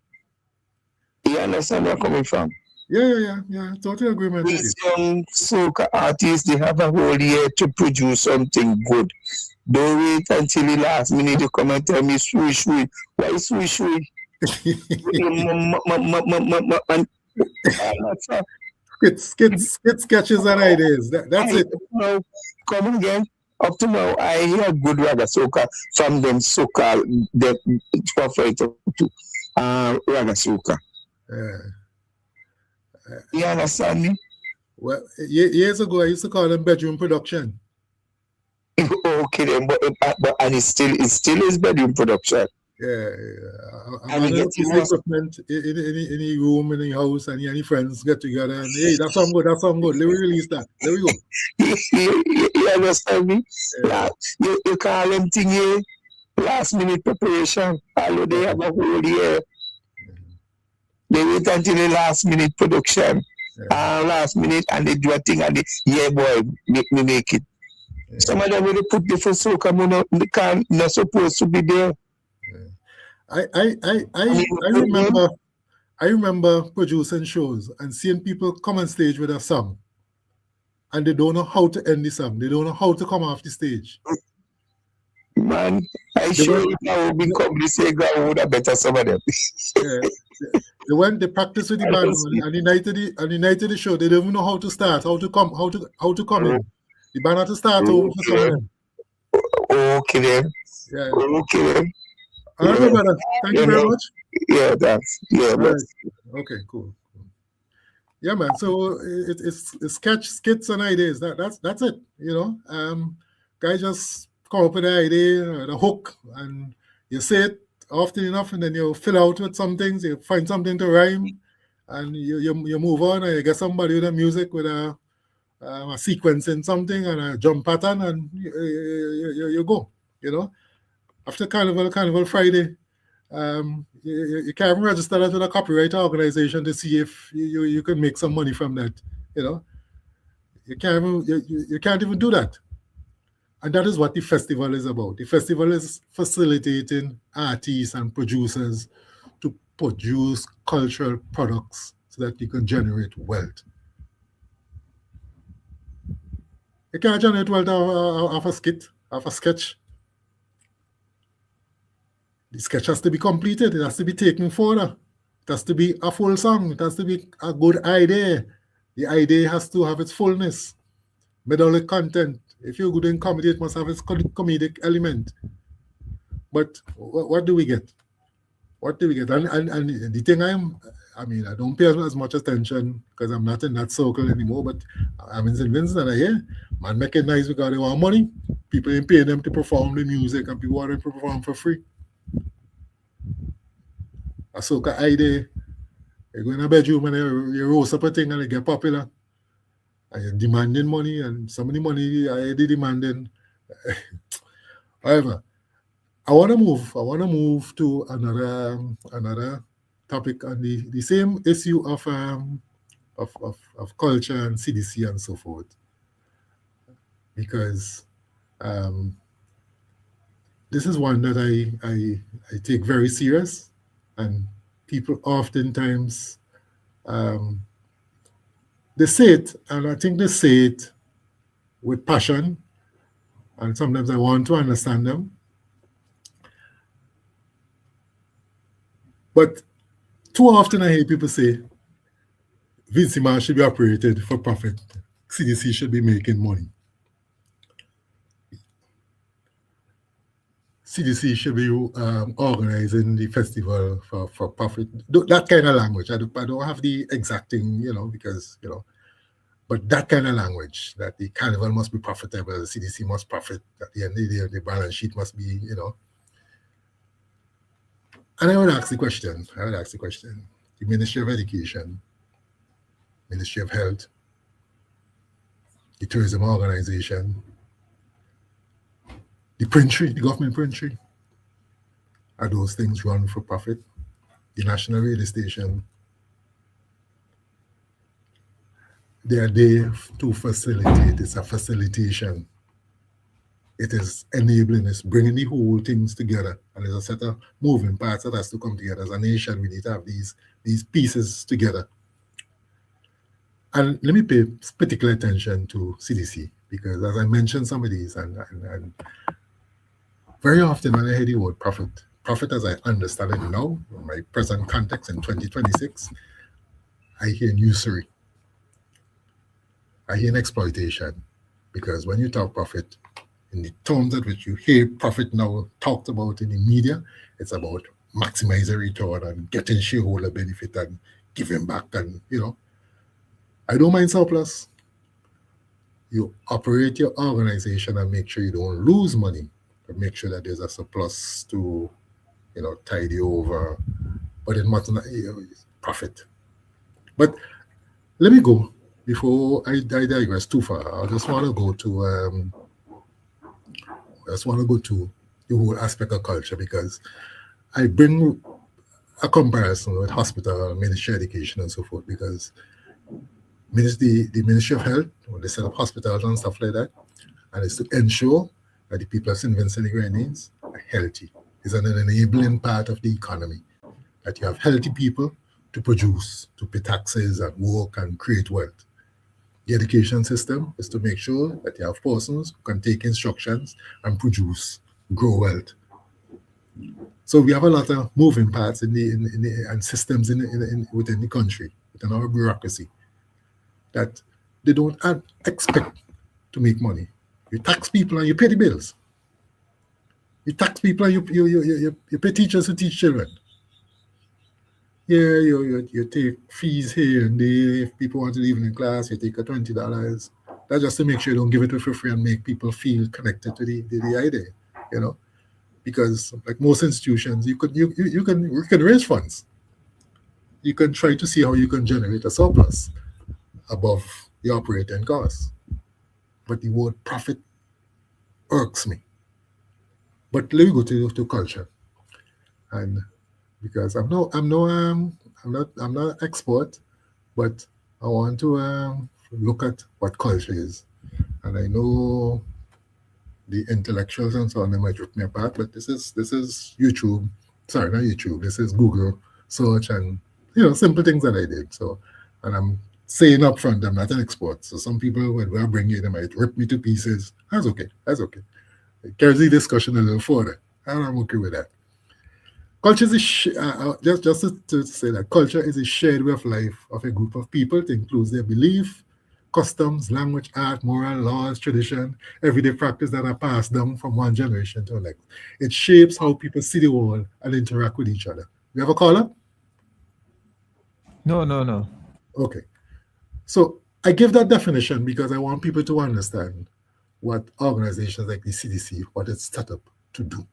You understand where I'm coming from? Yeah. Totally agreement. These young soca artists, they have a whole year to produce something good. Don't wait until the last minute to come and tell me shui. Why shui? Skits, sketches and ideas. That's it. No, come again. Up to now, I hear good raga soca from them soca, the prophet to raga soca. You understand me? Well, years ago, I used to call them bedroom production. Okay, then, but and it still is bedroom production. Yeah. And equipment in any room, in any house, and any friends get together and hey, that's something good. Let me release that. There we go. You understand me? Yeah. You call them thing here, last minute preparation. Although they have a whole year. They wait until the last minute production, last minute, and they do a thing and they, boy, make me make it. Yeah. Some of them will put the first soca monarch, they can't, not supposed to be there. Yeah. I remember producing shows and seeing people come on stage with a song, and they don't know how to end the song. They don't know how to come off the stage. Man, I sure if I would become the Sega, I would have better some of them. Yeah. They practice with the band and the night of the show, they don't even know how to start, how to come in. The band had to start over for some of them. Okay then. Yeah. Okay then. All right, brother. Thank you very much. Yeah, thanks. Yeah, right. Okay, cool. Yeah, man. So it's skits and ideas. That's it. You know, guy just come up with an idea, the hook, and you say it often enough, and then you fill out with some things. You find something to rhyme, and you move on, and you get somebody with a music with a sequence in something and a drum pattern, and you go. You know, after Carnival Friday, you can't even register that with a copyright organization to see if you can make some money from that. You know, you can't even do that. And that is what the festival is about. The festival is facilitating artists and producers to produce cultural products so that you can generate wealth. You can't generate wealth off a skit, off a sketch. The sketch has to be completed. It has to be taken further. It has to be a full song. It has to be a good idea. The idea has to have its fullness. Medallic content. If you're good in comedy, it must have its comedic element. But what do we get? What do we get? And the thing I don't pay as much attention because I'm not in that circle anymore, but I'm in St. Vincent and I hear man make it nice because they want money. People ain't paying them to perform the music and people want them to perform for free. A soca idea. You go in a bedroom and you roast up a thing and it get popular. And you're demanding money and some of the money I did demanding. However, I want to move to another topic on the same issue of culture and CDC and so forth, because this is one that I take very serious, and people oftentimes they say it, and I think they say it with passion, and sometimes I want to understand them. But too often I hear people say, Vincima should be operated for profit. CDC should be making money. CDC should be organizing the festival for profit. That kind of language. I don't have the exacting, because, but that kind of language, that the carnival must be profitable, the CDC must profit, at the end of the day, the balance sheet must be, And I would ask the question, the Ministry of Education, Ministry of Health, the Tourism Organization, the printry, the government printry, are those things run for profit? The National Radio Station, they are there to facilitate. It's a facilitation. It is enabling, it's bringing the whole things together. And there's a set of moving parts that has to come together. As a nation, we need to have these pieces together. And let me pay particular attention to CDC, because as I mentioned some of these, and very often when I hear the word profit as I understand it now, in my present context in 2026, I hear usury. I hear exploitation. Because when you talk profit, in the terms at which you hear profit now talked about in the media, it's about maximizing return and getting shareholder benefit and giving back, and I don't mind surplus. You operate your organization and make sure you don't lose money, but make sure that there's a surplus to tide you over, but it must not profit. But let me go before I digress too far. I just want to go to the whole aspect of culture, because I bring a comparison with hospital, Ministry of Education and so forth, because the Ministry of Health, when they set up hospitals and stuff like that, and it's to ensure that the people of St. Vincent and the Grenadines are healthy. It's an enabling part of the economy, that you have healthy people to produce, to pay taxes and work and create wealth. The education system is to make sure that you have persons who can take instructions and produce, grow wealth. So we have a lot of moving parts and systems within the country, within our bureaucracy, that they don't expect to make money. You tax people and you pay the bills. You tax people and you pay teachers who teach children. Yeah, you take fees here and there. If people want to leave in class, you take $20. That's just to make sure you don't give it for free and make people feel connected to the idea, Because like most institutions, you can raise funds. You can try to see how you can generate a surplus above the operating costs. But the word profit irks me. But let me go to culture, and because I'm not an expert, but I want to look at what culture is, and I know the intellectuals and so on, they might rip me apart, but this is YouTube. Sorry, not YouTube. This is Google search, and simple things that I did. So, and I'm saying up front, I'm not an expert. So some people, when I bring it, they might rip me to pieces. That's okay. It carries the discussion a little further, and I'm okay with that. Culture is just to say that culture is a shared way of life of a group of people. It includes their belief, customs, language, art, moral, laws, tradition, everyday practice that are passed down from one generation to the next. It shapes how people see the world and interact with each other. You have a caller? No. Okay. So I give that definition because I want people to understand what organizations like the CDC, what it's set up to do.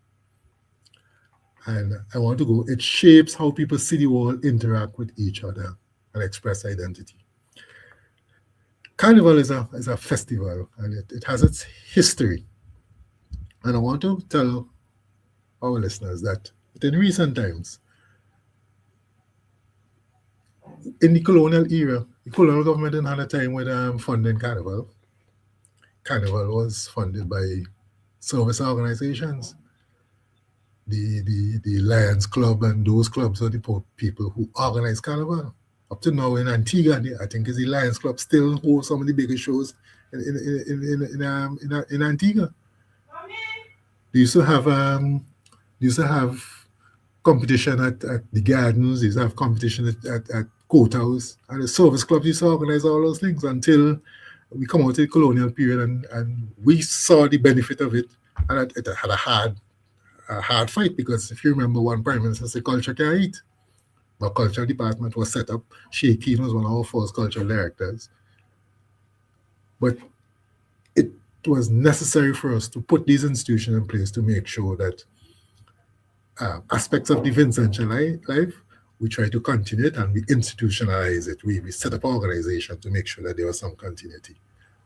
And I want to go, it shapes how people see the world, interact with each other, and express identity. Carnival is a festival, and it has its history. And I want to tell our listeners that in recent times, in the colonial era, the colonial government didn't have a time with funding Carnival. Carnival was funded by service organizations. The Lions Club and those clubs are the people who organize Carnival. Up to now in Antigua, I think is the Lions Club still holds some of the biggest shows in Antigua. They used to have competition at the gardens. They used to have competition at courthouse, and the service clubs used to organize all those things until we come out of the colonial period, and we saw the benefit of it, and it had a hard fight, because if you remember, one prime minister said culture can't eat. But culture department was set up. Shay Keen was one of our first cultural directors. But it was necessary for us to put these institutions in place to make sure that aspects of the Vincentian life, we try to continue it and we institutionalize it. We set up an organization to make sure that there was some continuity.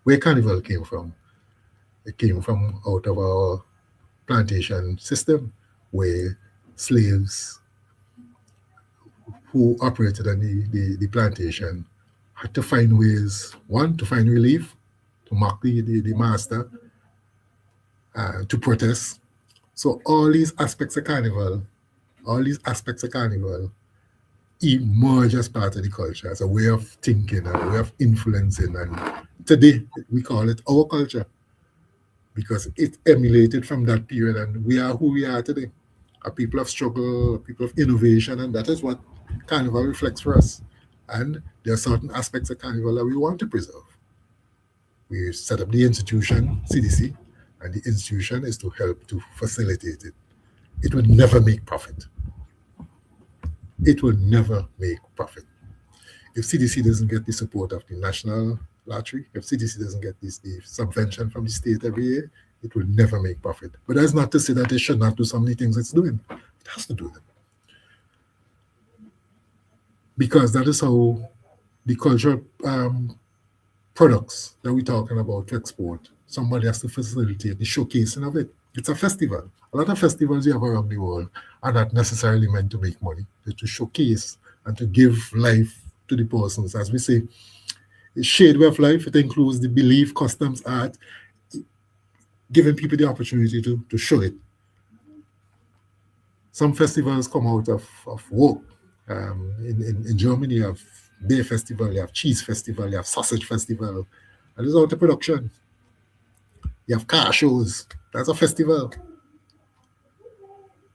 Where Carnival came from? It came from out of our plantation system, where slaves who operated on the plantation had to find ways, one, to find relief, to mock the master, to protest. So all these aspects of Carnival emerge as part of the culture, as a way of thinking, a way of influencing. And today, we call it our culture, because it emulated from that period, and we are who we are today. A people of struggle, a people of innovation, and that is what Carnival reflects for us. And there are certain aspects of Carnival that we want to preserve. We set up the institution, CDC, and the institution is to help to facilitate it. It will never make profit. It will never make profit. If CDC doesn't get the support of the National Lottery, if CDC doesn't get the subvention from the state every year, it will never make profit. But that's not to say that it should not do some of the things it's doing. It has to do them. Because that is how the cultural products that we're talking about to export, somebody has to facilitate the showcasing of it. It's a festival. A lot of festivals you have around the world are not necessarily meant to make money. They're to showcase and to give life to the persons. As we say, a shared way of life, it includes the belief, customs, art, giving people the opportunity to show it. Some festivals come out of work. In Germany, you have beer festival, you have cheese festival, you have sausage festival, and it's out of production. You have car shows, that's a festival.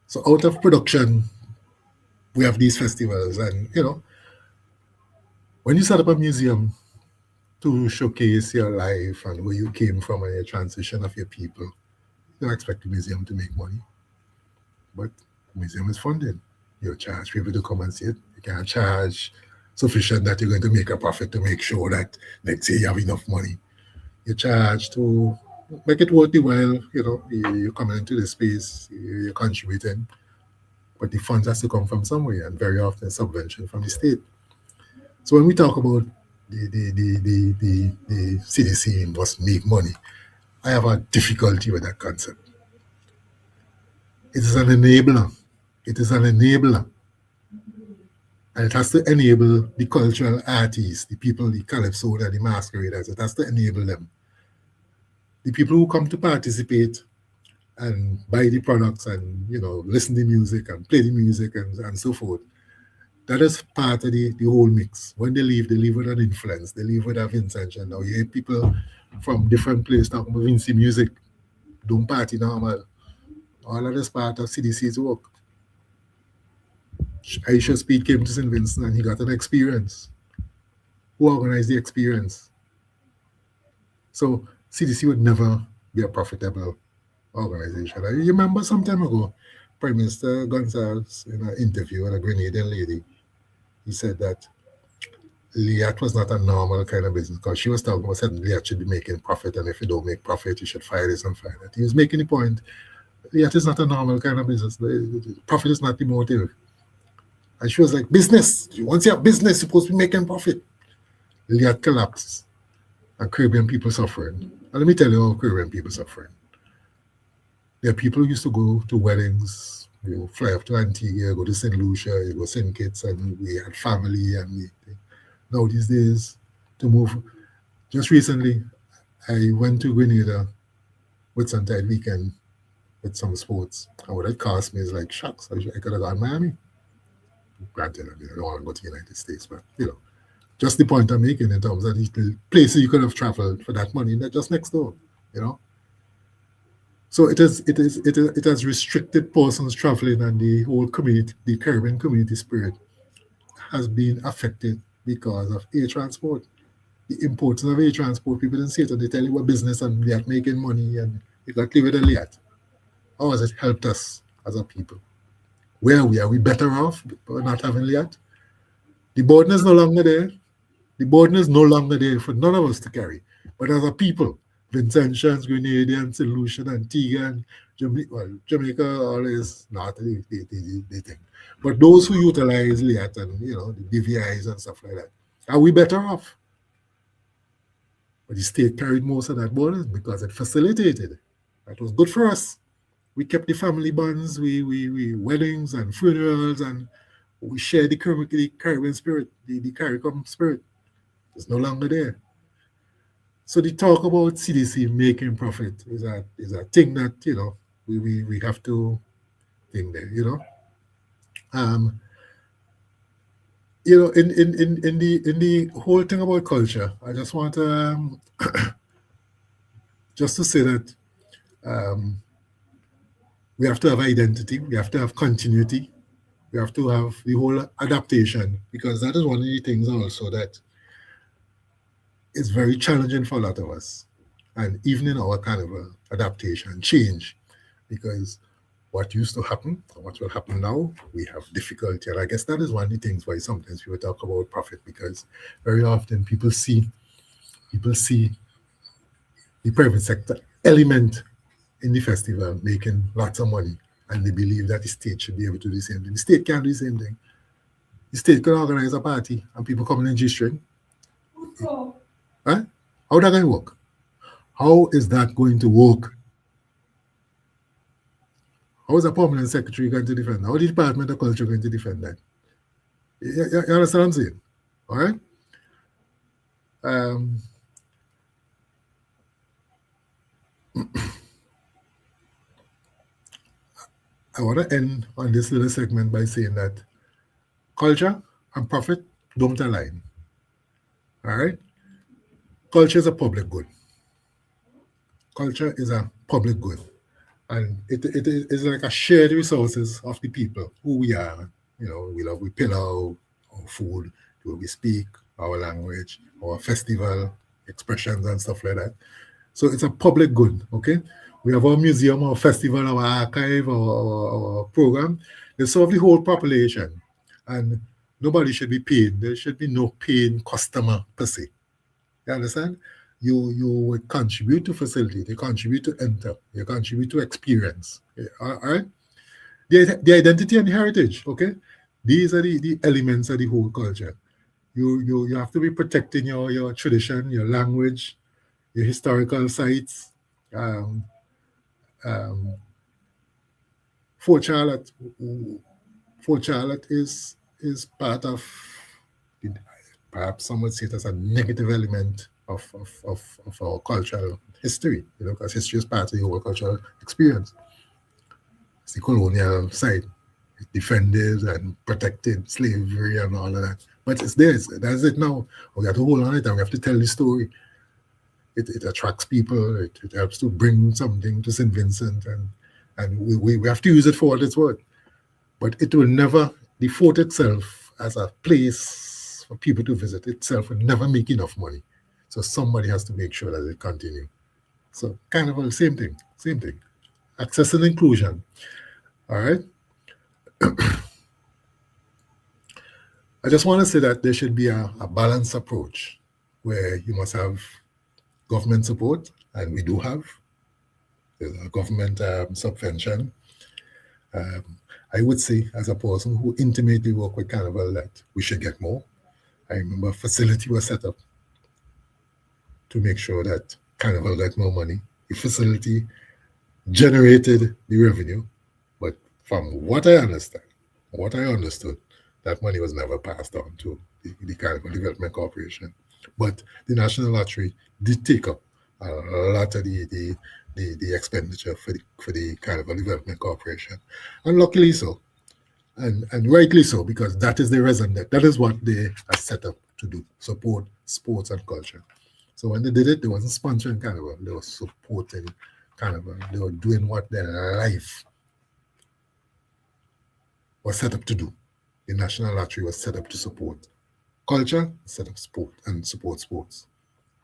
So out of production, we have these festivals. And, when you set up a museum to showcase your life and where you came from and your transition of your people, you don't expect the museum to make money. But the museum is funded. You charge people to come and see it. You can't charge sufficient that you're going to make a profit to make sure that next year you have enough money. You charge to make it worth the while. You're coming into the space, you're contributing, but the funds has to come from somewhere, and very often subvention from the state. So when we talk about the CDC must make money, I have a difficulty with that concept. It is an enabler. It is an enabler. And it has to enable the cultural artists, the people, the calypso, the masqueraders. It has to enable them. The people who come to participate and buy the products and, listen to music and play the music and so forth, that is part of the whole mix. When they leave with an influence. They leave with a intention. Now you hear people from different places talking about Vincy music, don't party normal. All of this part of CDC's work. Aisha Speed came to St. Vincent and he got an experience. Who organized the experience? So CDC would never be a profitable organization. You remember some time ago, Prime Minister Gonzalez, in an interview with a Grenadian lady, he said that Liat was not a normal kind of business because she was talking about saying Liat should be making profit, and if you don't make profit, you should fire this and fire that. He was making the point, Liat is not a normal kind of business. Profit is not the motive. And she was like, business. Once you have business, you're supposed to be making profit. Liat collapsed and Caribbean people suffering. And let me tell you how Caribbean people suffering. There are people who used to go to weddings, you fly up to Antigua, go to St. Lucia, you go to St. Kitts, and we had family. And now these days, to move. Just recently, I went to Grenada with Suntide weekend with some sports. And what it cost me is like, shucks, I could have gone to Miami. Granted, I don't want to go to the United States, but just the point I'm making in terms of the places you could have traveled for that money, they're just next door, So it has restricted persons traveling, and the whole community, the Caribbean community spirit, has been affected because of air transport. The importance of air transport, people didn't see it, and they tell you what business and they are making money, and you got to live with a Liat. How has it helped us as a people? Where are we better off for not having Liat? The burden is no longer there. The burden is no longer there for none of us to carry. But as a people, Vincentians, Grenadians, St. Lucia, Antigua, and Jamaica always not the thing. But those who utilize Liat and the DVIs and stuff like that, are we better off? But the state carried most of that burden because it facilitated. That was good for us. We kept the family bonds, we weddings and funerals, and we shared the Caribbean spirit, the CARICOM spirit. It's no longer there. So the talk about CDC making profit is a thing that we have to think there. In the whole thing about culture, I just want to just to say that we have to have identity, we have to have continuity, we have to have the whole adaptation, because that is one of the things also that is very challenging for a lot of us. And even in our carnival, adaptation, change, because what used to happen and what will happen now, we have difficulty. And I guess that is one of the things why sometimes people talk about profit, because very often people see the private sector element in the festival making lots of money, and they believe that the state should be able to do the same thing. The state can't do the same thing. The state can organize a party and people coming in G-string. Huh? How is that going to work? How is that going to work? How is a permanent secretary going to defend that? How is the Department of Culture going to defend that? You understand what I'm saying? All right? I want to end on this little segment by saying that culture and profit don't align. All right? Culture is a public good. Culture is a public good. And it is like a shared resources of the people, who we are. We pillow, our food, the way we speak, our language, our festival, expressions and stuff like that. So it's a public good, okay? We have our museum, our festival, our archive, our program. They serve the whole population. And nobody should be paid. There should be no paying customer per se. You understand? You would contribute to facilitate, you contribute to enter, you contribute to experience. Okay? All right? The identity and the heritage, okay? These are the elements of the whole culture. You have to be protecting your tradition, your language, your historical sites. Fort Charlotte is part of, perhaps some would say it as a negative element of our cultural history, because history is part of the whole cultural experience. It's the colonial side. defended and protected slavery and all of that. But it's there. That's it now. We have to hold on it and we have to tell the story. It attracts people. It helps to bring something to St. Vincent, and we have to use it for what it's worth. But it will never, the fort itself as a place for people to visit itself will never make enough money. So somebody has to make sure that it continues. So Carnival, same thing. Access and inclusion. All right. I just want to say that there should be a balanced approach where you must have government support, and we do have. There's a government subvention. I would say, as a person who intimately work with Carnival, that we should get more. I remember a facility was set up to make sure that Carnival got more money. The facility generated the revenue, but from what I understood, that money was never passed on to the Carnival Development Corporation. But the National Lottery did take up a lot of the expenditure for the Carnival Development Corporation, and luckily so, and rightly so, because that is the reason that is what they are set up to do: support sports and culture. So when they did it, they wasn't sponsoring Carnival; they were supporting Carnival. They were doing what their life was set up to do. The National Lottery was set up to support culture, set up sport, and support sports.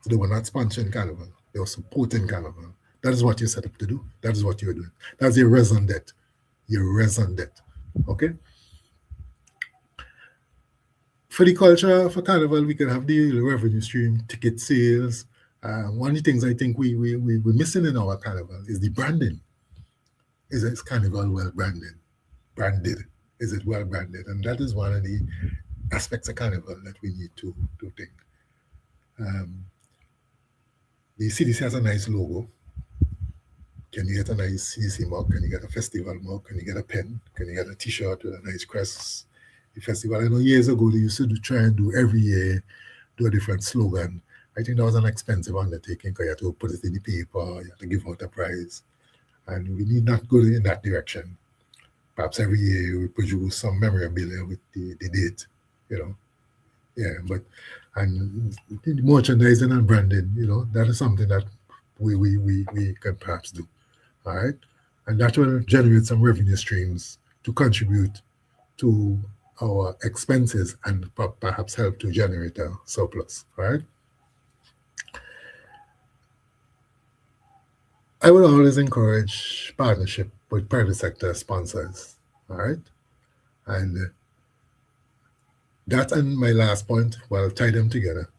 So they were not sponsoring Carnival; they were supporting Carnival. That is what you're set up to do. That is what you're doing. That's your raison d'etre. Your raison d'etre. Okay? For the culture, for Carnival, we can have the revenue stream, ticket sales. One of the things I think we're missing in our Carnival is the branding. Is Carnival well branded? Is it well branded? And that is one of the aspects of Carnival that we need to think. The CDC has a nice logo. Can you get a nice CDC mug? Can you get a festival mug? Can you get a pen? Can you get a t-shirt with a nice crest? The festival, I know years ago they used to try and do every year, do a different slogan. I think that was an expensive undertaking because you had to put it in the paper, you had to give out a prize. And we need not go in that direction. Perhaps every year we produce some memorabilia with the date, you know. Yeah, and the merchandising and branding, you know, that is something that we can perhaps do. All right. And that will generate some revenue streams to contribute to our expenses and perhaps help to generate a surplus. All right. I would always encourage partnership with private sector sponsors. All right. And that and my last point, well, tie them together.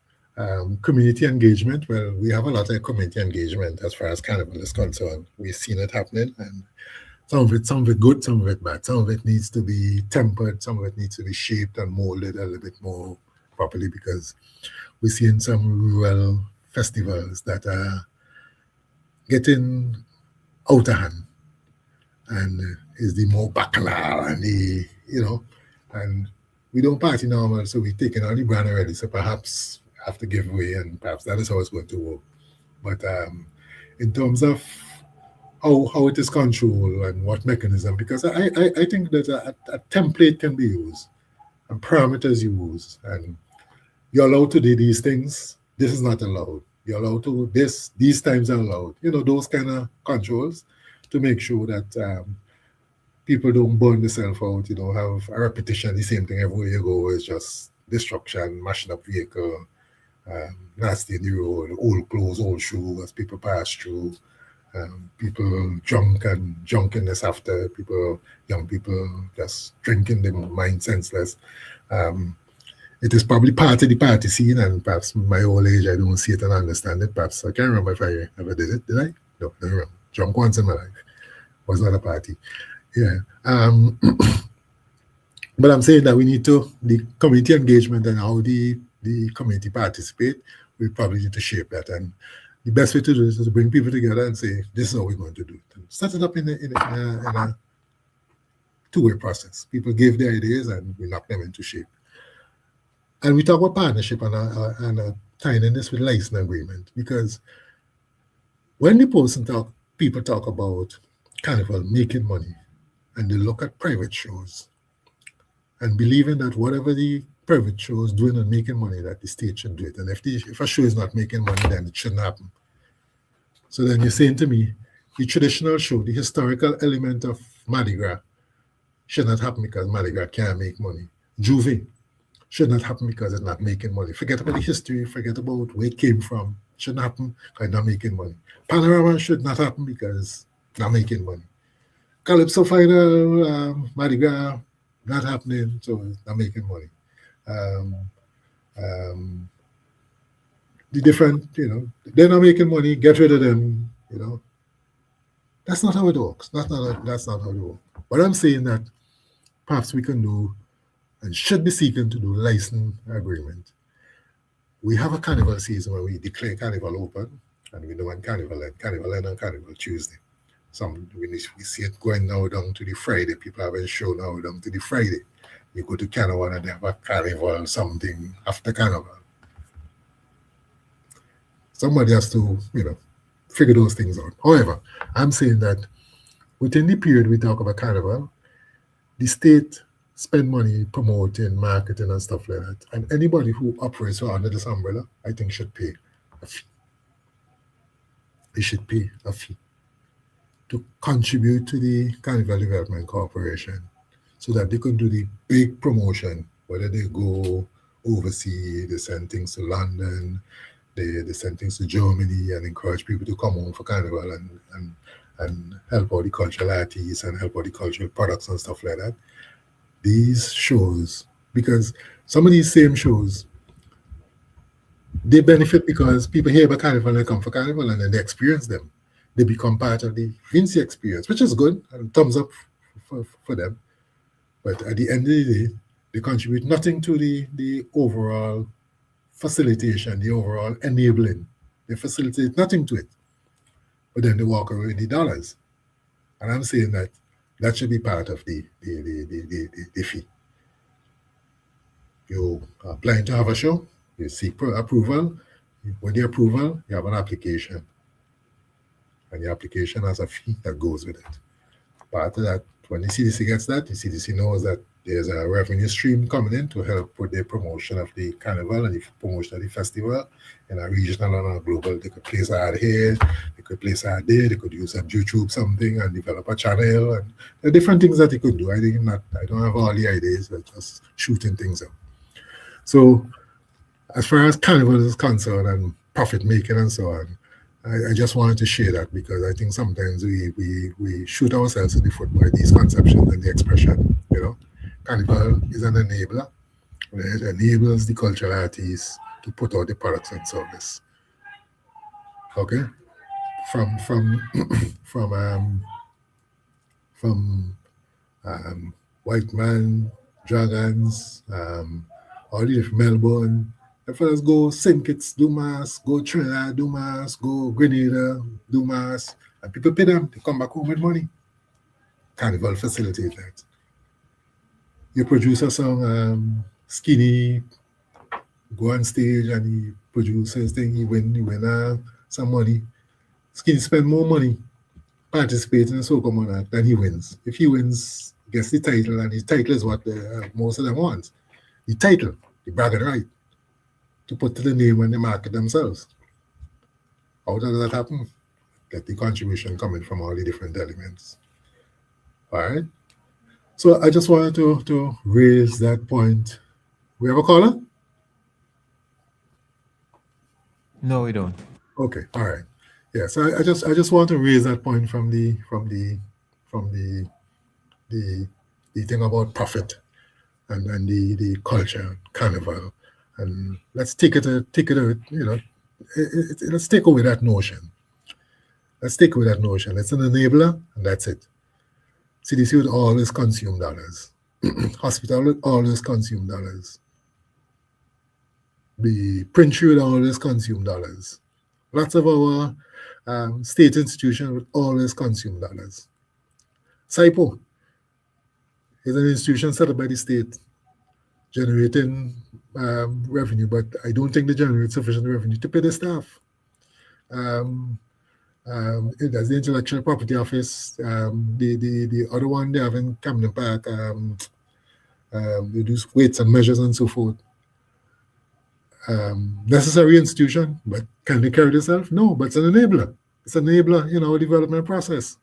Community engagement. Well, we have a lot of community engagement as far as Carnival is concerned. We've seen it happening, and some of it good, some of it bad. Some of it needs to be tempered, some of it needs to be shaped and molded a little bit more properly, because we're seeing some rural festivals that are getting out of hand, and is the more bacchanal and the, you know, and we don't party normal, so we're taking on the brand already, so perhaps have to give way, and perhaps that is how it's going to work. But in terms of how it is controlled and what mechanism, because I think that a template can be used and parameters used, and you're allowed to do these things, this is not allowed. You're allowed to these times are allowed. You know, those kind of controls to make sure that people don't burn themselves out, you know, have a repetition, the same thing everywhere you go is just destruction, mashing up vehicle, nasty in the road, old clothes, old shoes as people pass through, people drunkenness after, young people just drinking, their mind senseless. It is probably part of the party scene, and perhaps my old age, I don't see it and understand it. Perhaps I can't remember if I ever did it. Did I? No, I don't remember. Drunk once in my life. Was not a party. Yeah. But I'm saying that we need to, the community engagement and how the community participate, we probably need to shape that. And the best way to do this is to bring people together and say, this is how we're going to do it. And set it up in a two-way process. People give their ideas and we knock them into shape. And we talk about partnership and tying in this with license agreement, because when people talk about Carnival making money and they look at private shows, and believing that whatever the private show is doing and making money, that the state should do it. And if a show is not making money, then it shouldn't happen. So then you're saying to me, the traditional show, the historical element of Mardi Gras should not happen because Mardi Gras can't make money. Juve should not happen because it's not making money. Forget about the history, forget about where it came from. It shouldn't happen because it's not making money. Panorama should not happen because it's not making money. Calypso Final, Mardi Gras, not happening, so it's not making money. The different, they're not making money, get rid of them, That's not how it works. That's not how it works. But I'm saying that perhaps we can do and should be seeking to do license agreement. We have a carnival season where we declare carnival open, and we know when carnival end on Carnival Tuesday. We see it going now down to the Friday. People have a show now down to the Friday. You go to Carnival and they have a carnival something after Carnival. Somebody has to, figure those things out. However, I'm saying that within the period we talk about Carnival, the state spend money promoting, marketing, and stuff like that. And anybody who operates under this umbrella, I think should pay a fee. They should pay a fee to contribute to the Carnival Development Corporation so that they can do the big promotion, whether they go overseas, they send things to London, they send things to Germany and encourage people to come home for Carnival and help out the cultural artists and help out the cultural products and stuff like that. These shows, because some of these same shows, they benefit because people hear about Carnival and they come for Carnival and then they experience them. They become part of the Vinci experience, which is good, and thumbs up for them. But at the end of the day, they contribute nothing to the overall facilitation, the overall enabling. They facilitate nothing to it. But then they walk away with the dollars. And I'm saying that should be part of the fee. You are applying to have a show, you seek approval. With the approval, you have an application. And the application has a fee that goes with it. Part of that, when the CDC gets that, the CDC knows that there's a revenue stream coming in to help with the promotion of the carnival and the promotion of the festival in a regional and a global. They could place an ad here, they could place an ad there, they could use a YouTube something and develop a channel, and there are different things that they could do. I don't have all the ideas, but just shooting things out. So as far as carnival is concerned and profit making and so on, I just wanted to share that because I think sometimes we shoot ourselves in the foot by these conceptions and the expression, Carnival is an enabler. It enables the cultural artists to put out the products and service. Okay? From White Man, Dragons, all the different Melbourne. The fellas go St. Kitts, do mass, go Trinidad, do mass, go Grenada, do mass, and people pay them to come back home with money. Carnival facilitate that. You produce a song, Skinny, go on stage and he produces thing, he win some money. Skinny spend more money participating in Soca Monarch than he wins. If he wins, he gets the title, and his title is what most of them want. The title, the bragging right, to put to the name and the market themselves. How does that happen? Get the contribution coming from all the different elements. All right? So I just wanted to raise that point. We have a caller? No, we don't. Okay, all right. Yeah, so I just want to raise that point from the thing about profit and the culture, carnival. And let's take it, let's take away that notion. Let's take away that notion. It's an enabler, and that's it. CDC would always consume dollars. Hospital would always consume dollars. The print would always consume dollars. Lots of our state institutions would always consume dollars. SIPO is an institution set up by the state, generating revenue, but I don't think they generate sufficient revenue to pay the staff. There's the Intellectual Property Office, the other one they have in Camden Park, They do weights and measures and so forth. Necessary institution, but can they carry themselves? No, but it's an enabler. It's an enabler in our development process.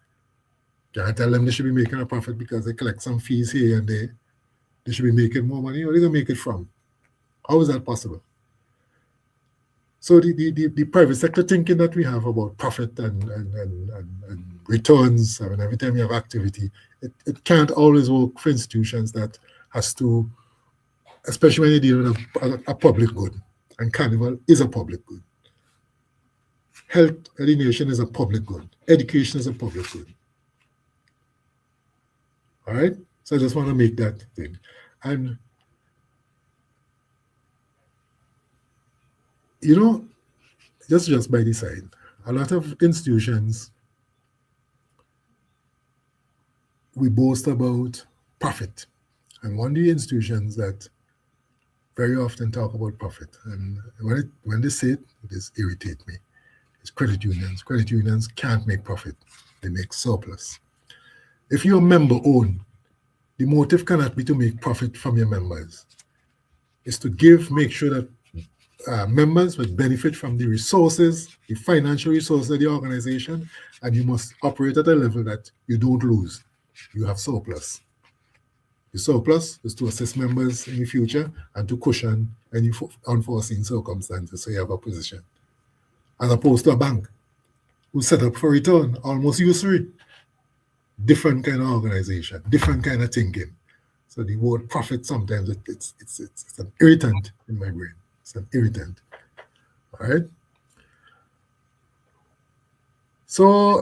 Can't tell them they should be making a profit because they collect some fees here and there. They should be making more money. Where are they going to make it from? How is that possible? So the private sector thinking that we have about profit and returns, I mean, every time you have activity, it can't always work for institutions that has to, especially when you deal with a public good. And Carnival is a public good. Health education is a public good. Education is a public good. All right? So I just want to make that thing. And, you know, just by the side, a lot of institutions, we boast about profit. And one of the institutions that very often talk about profit, and when they say it, it just irritates me. It's credit unions. Credit unions can't make profit. They make surplus. If you're member owned, the motive cannot be to make profit from your members. It's to make sure that members will benefit from the resources, the financial resources of the organization, and you must operate at a level that you don't lose. You have surplus. The surplus is to assist members in the future and to cushion any unforeseen circumstances so you have a position. As opposed to a bank who's set up for return, almost usury. Different kind of organization, different kind of thinking. So the word profit sometimes it's an irritant in my brain. It's an irritant. All right. So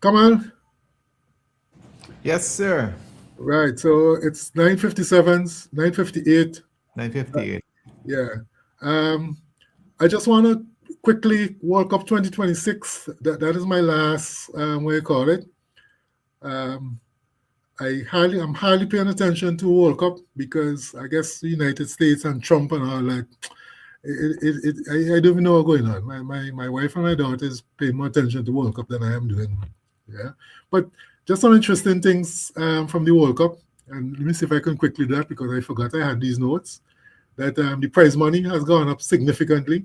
Kamal. Yes, sir. Right. So it's 9:57, 9:58. 9:58. Yeah. I just want to quickly World Cup 2026. That is my last what you call it. I'm highly paying attention to World Cup because I guess the United States and Trump and all that. I don't even know what's going on. My wife and my daughters pay more attention to World Cup than I am doing. Yeah, but just some interesting things from the World Cup, and let me see if I can quickly do that because I forgot I had these notes. That the prize money has gone up significantly.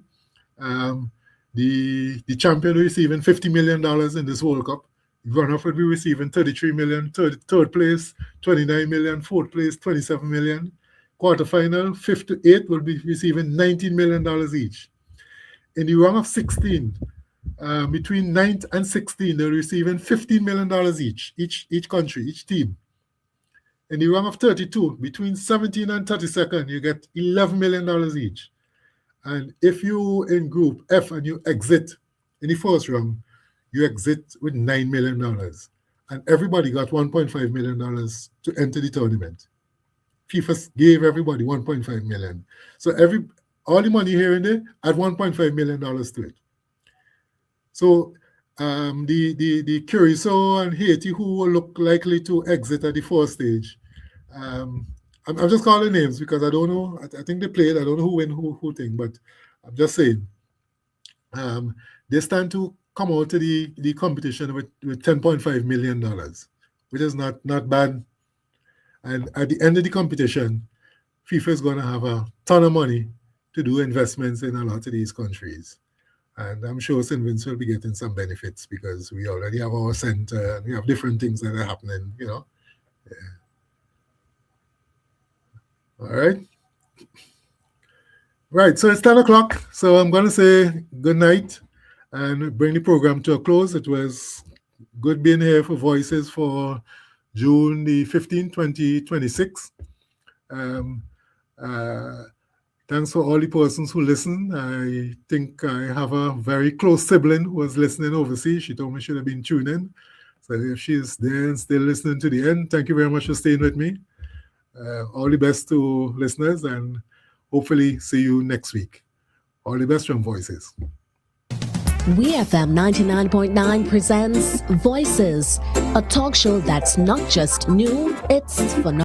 The champion receiving $50 million in this World Cup. Runner-up will be receiving $33 million, third place, $29 million, fourth place, $27 million. Quarterfinal, 5th to 8th will be receiving $19 million each. In the round of 16, between 9th and 16th, they're receiving $15 million each country, each team. In the round of 32, between 17 and 32nd, you get $11 million each. And if you in group F and you exit in the first round, you exit with $9 million. And everybody got $1.5 million to enter the tournament. FIFA gave everybody $1.5 million. So all the money here and there, add $1.5 million to it. So the Curacao and Haiti, who look likely to exit at the first stage, I'm just calling names because I don't know. I think they played. I don't know who win, who thing, but I'm just saying. They stand to come out to the competition with $10.5 million, which is not bad. And at the end of the competition, FIFA is going to have a ton of money to do investments in a lot of these countries. And I'm sure St. Vincent will be getting some benefits because we already have our center and we have different things that are happening, you know. Yeah. All right. Right, so it's 10 o'clock. So I'm going to say good night and bring the program to a close. It was good being here for Voices for June the 15th, 2026. Thanks for all the persons who listen. I think I have a very close sibling who was listening overseas. She told me she should have been tuned in. So if she's there and still listening to the end, thank you very much for staying with me. All the best to listeners and hopefully see you next week. All the best from Voices. WeFM 99.9 presents Voices, a talk show that's not just new, it's phenomenal.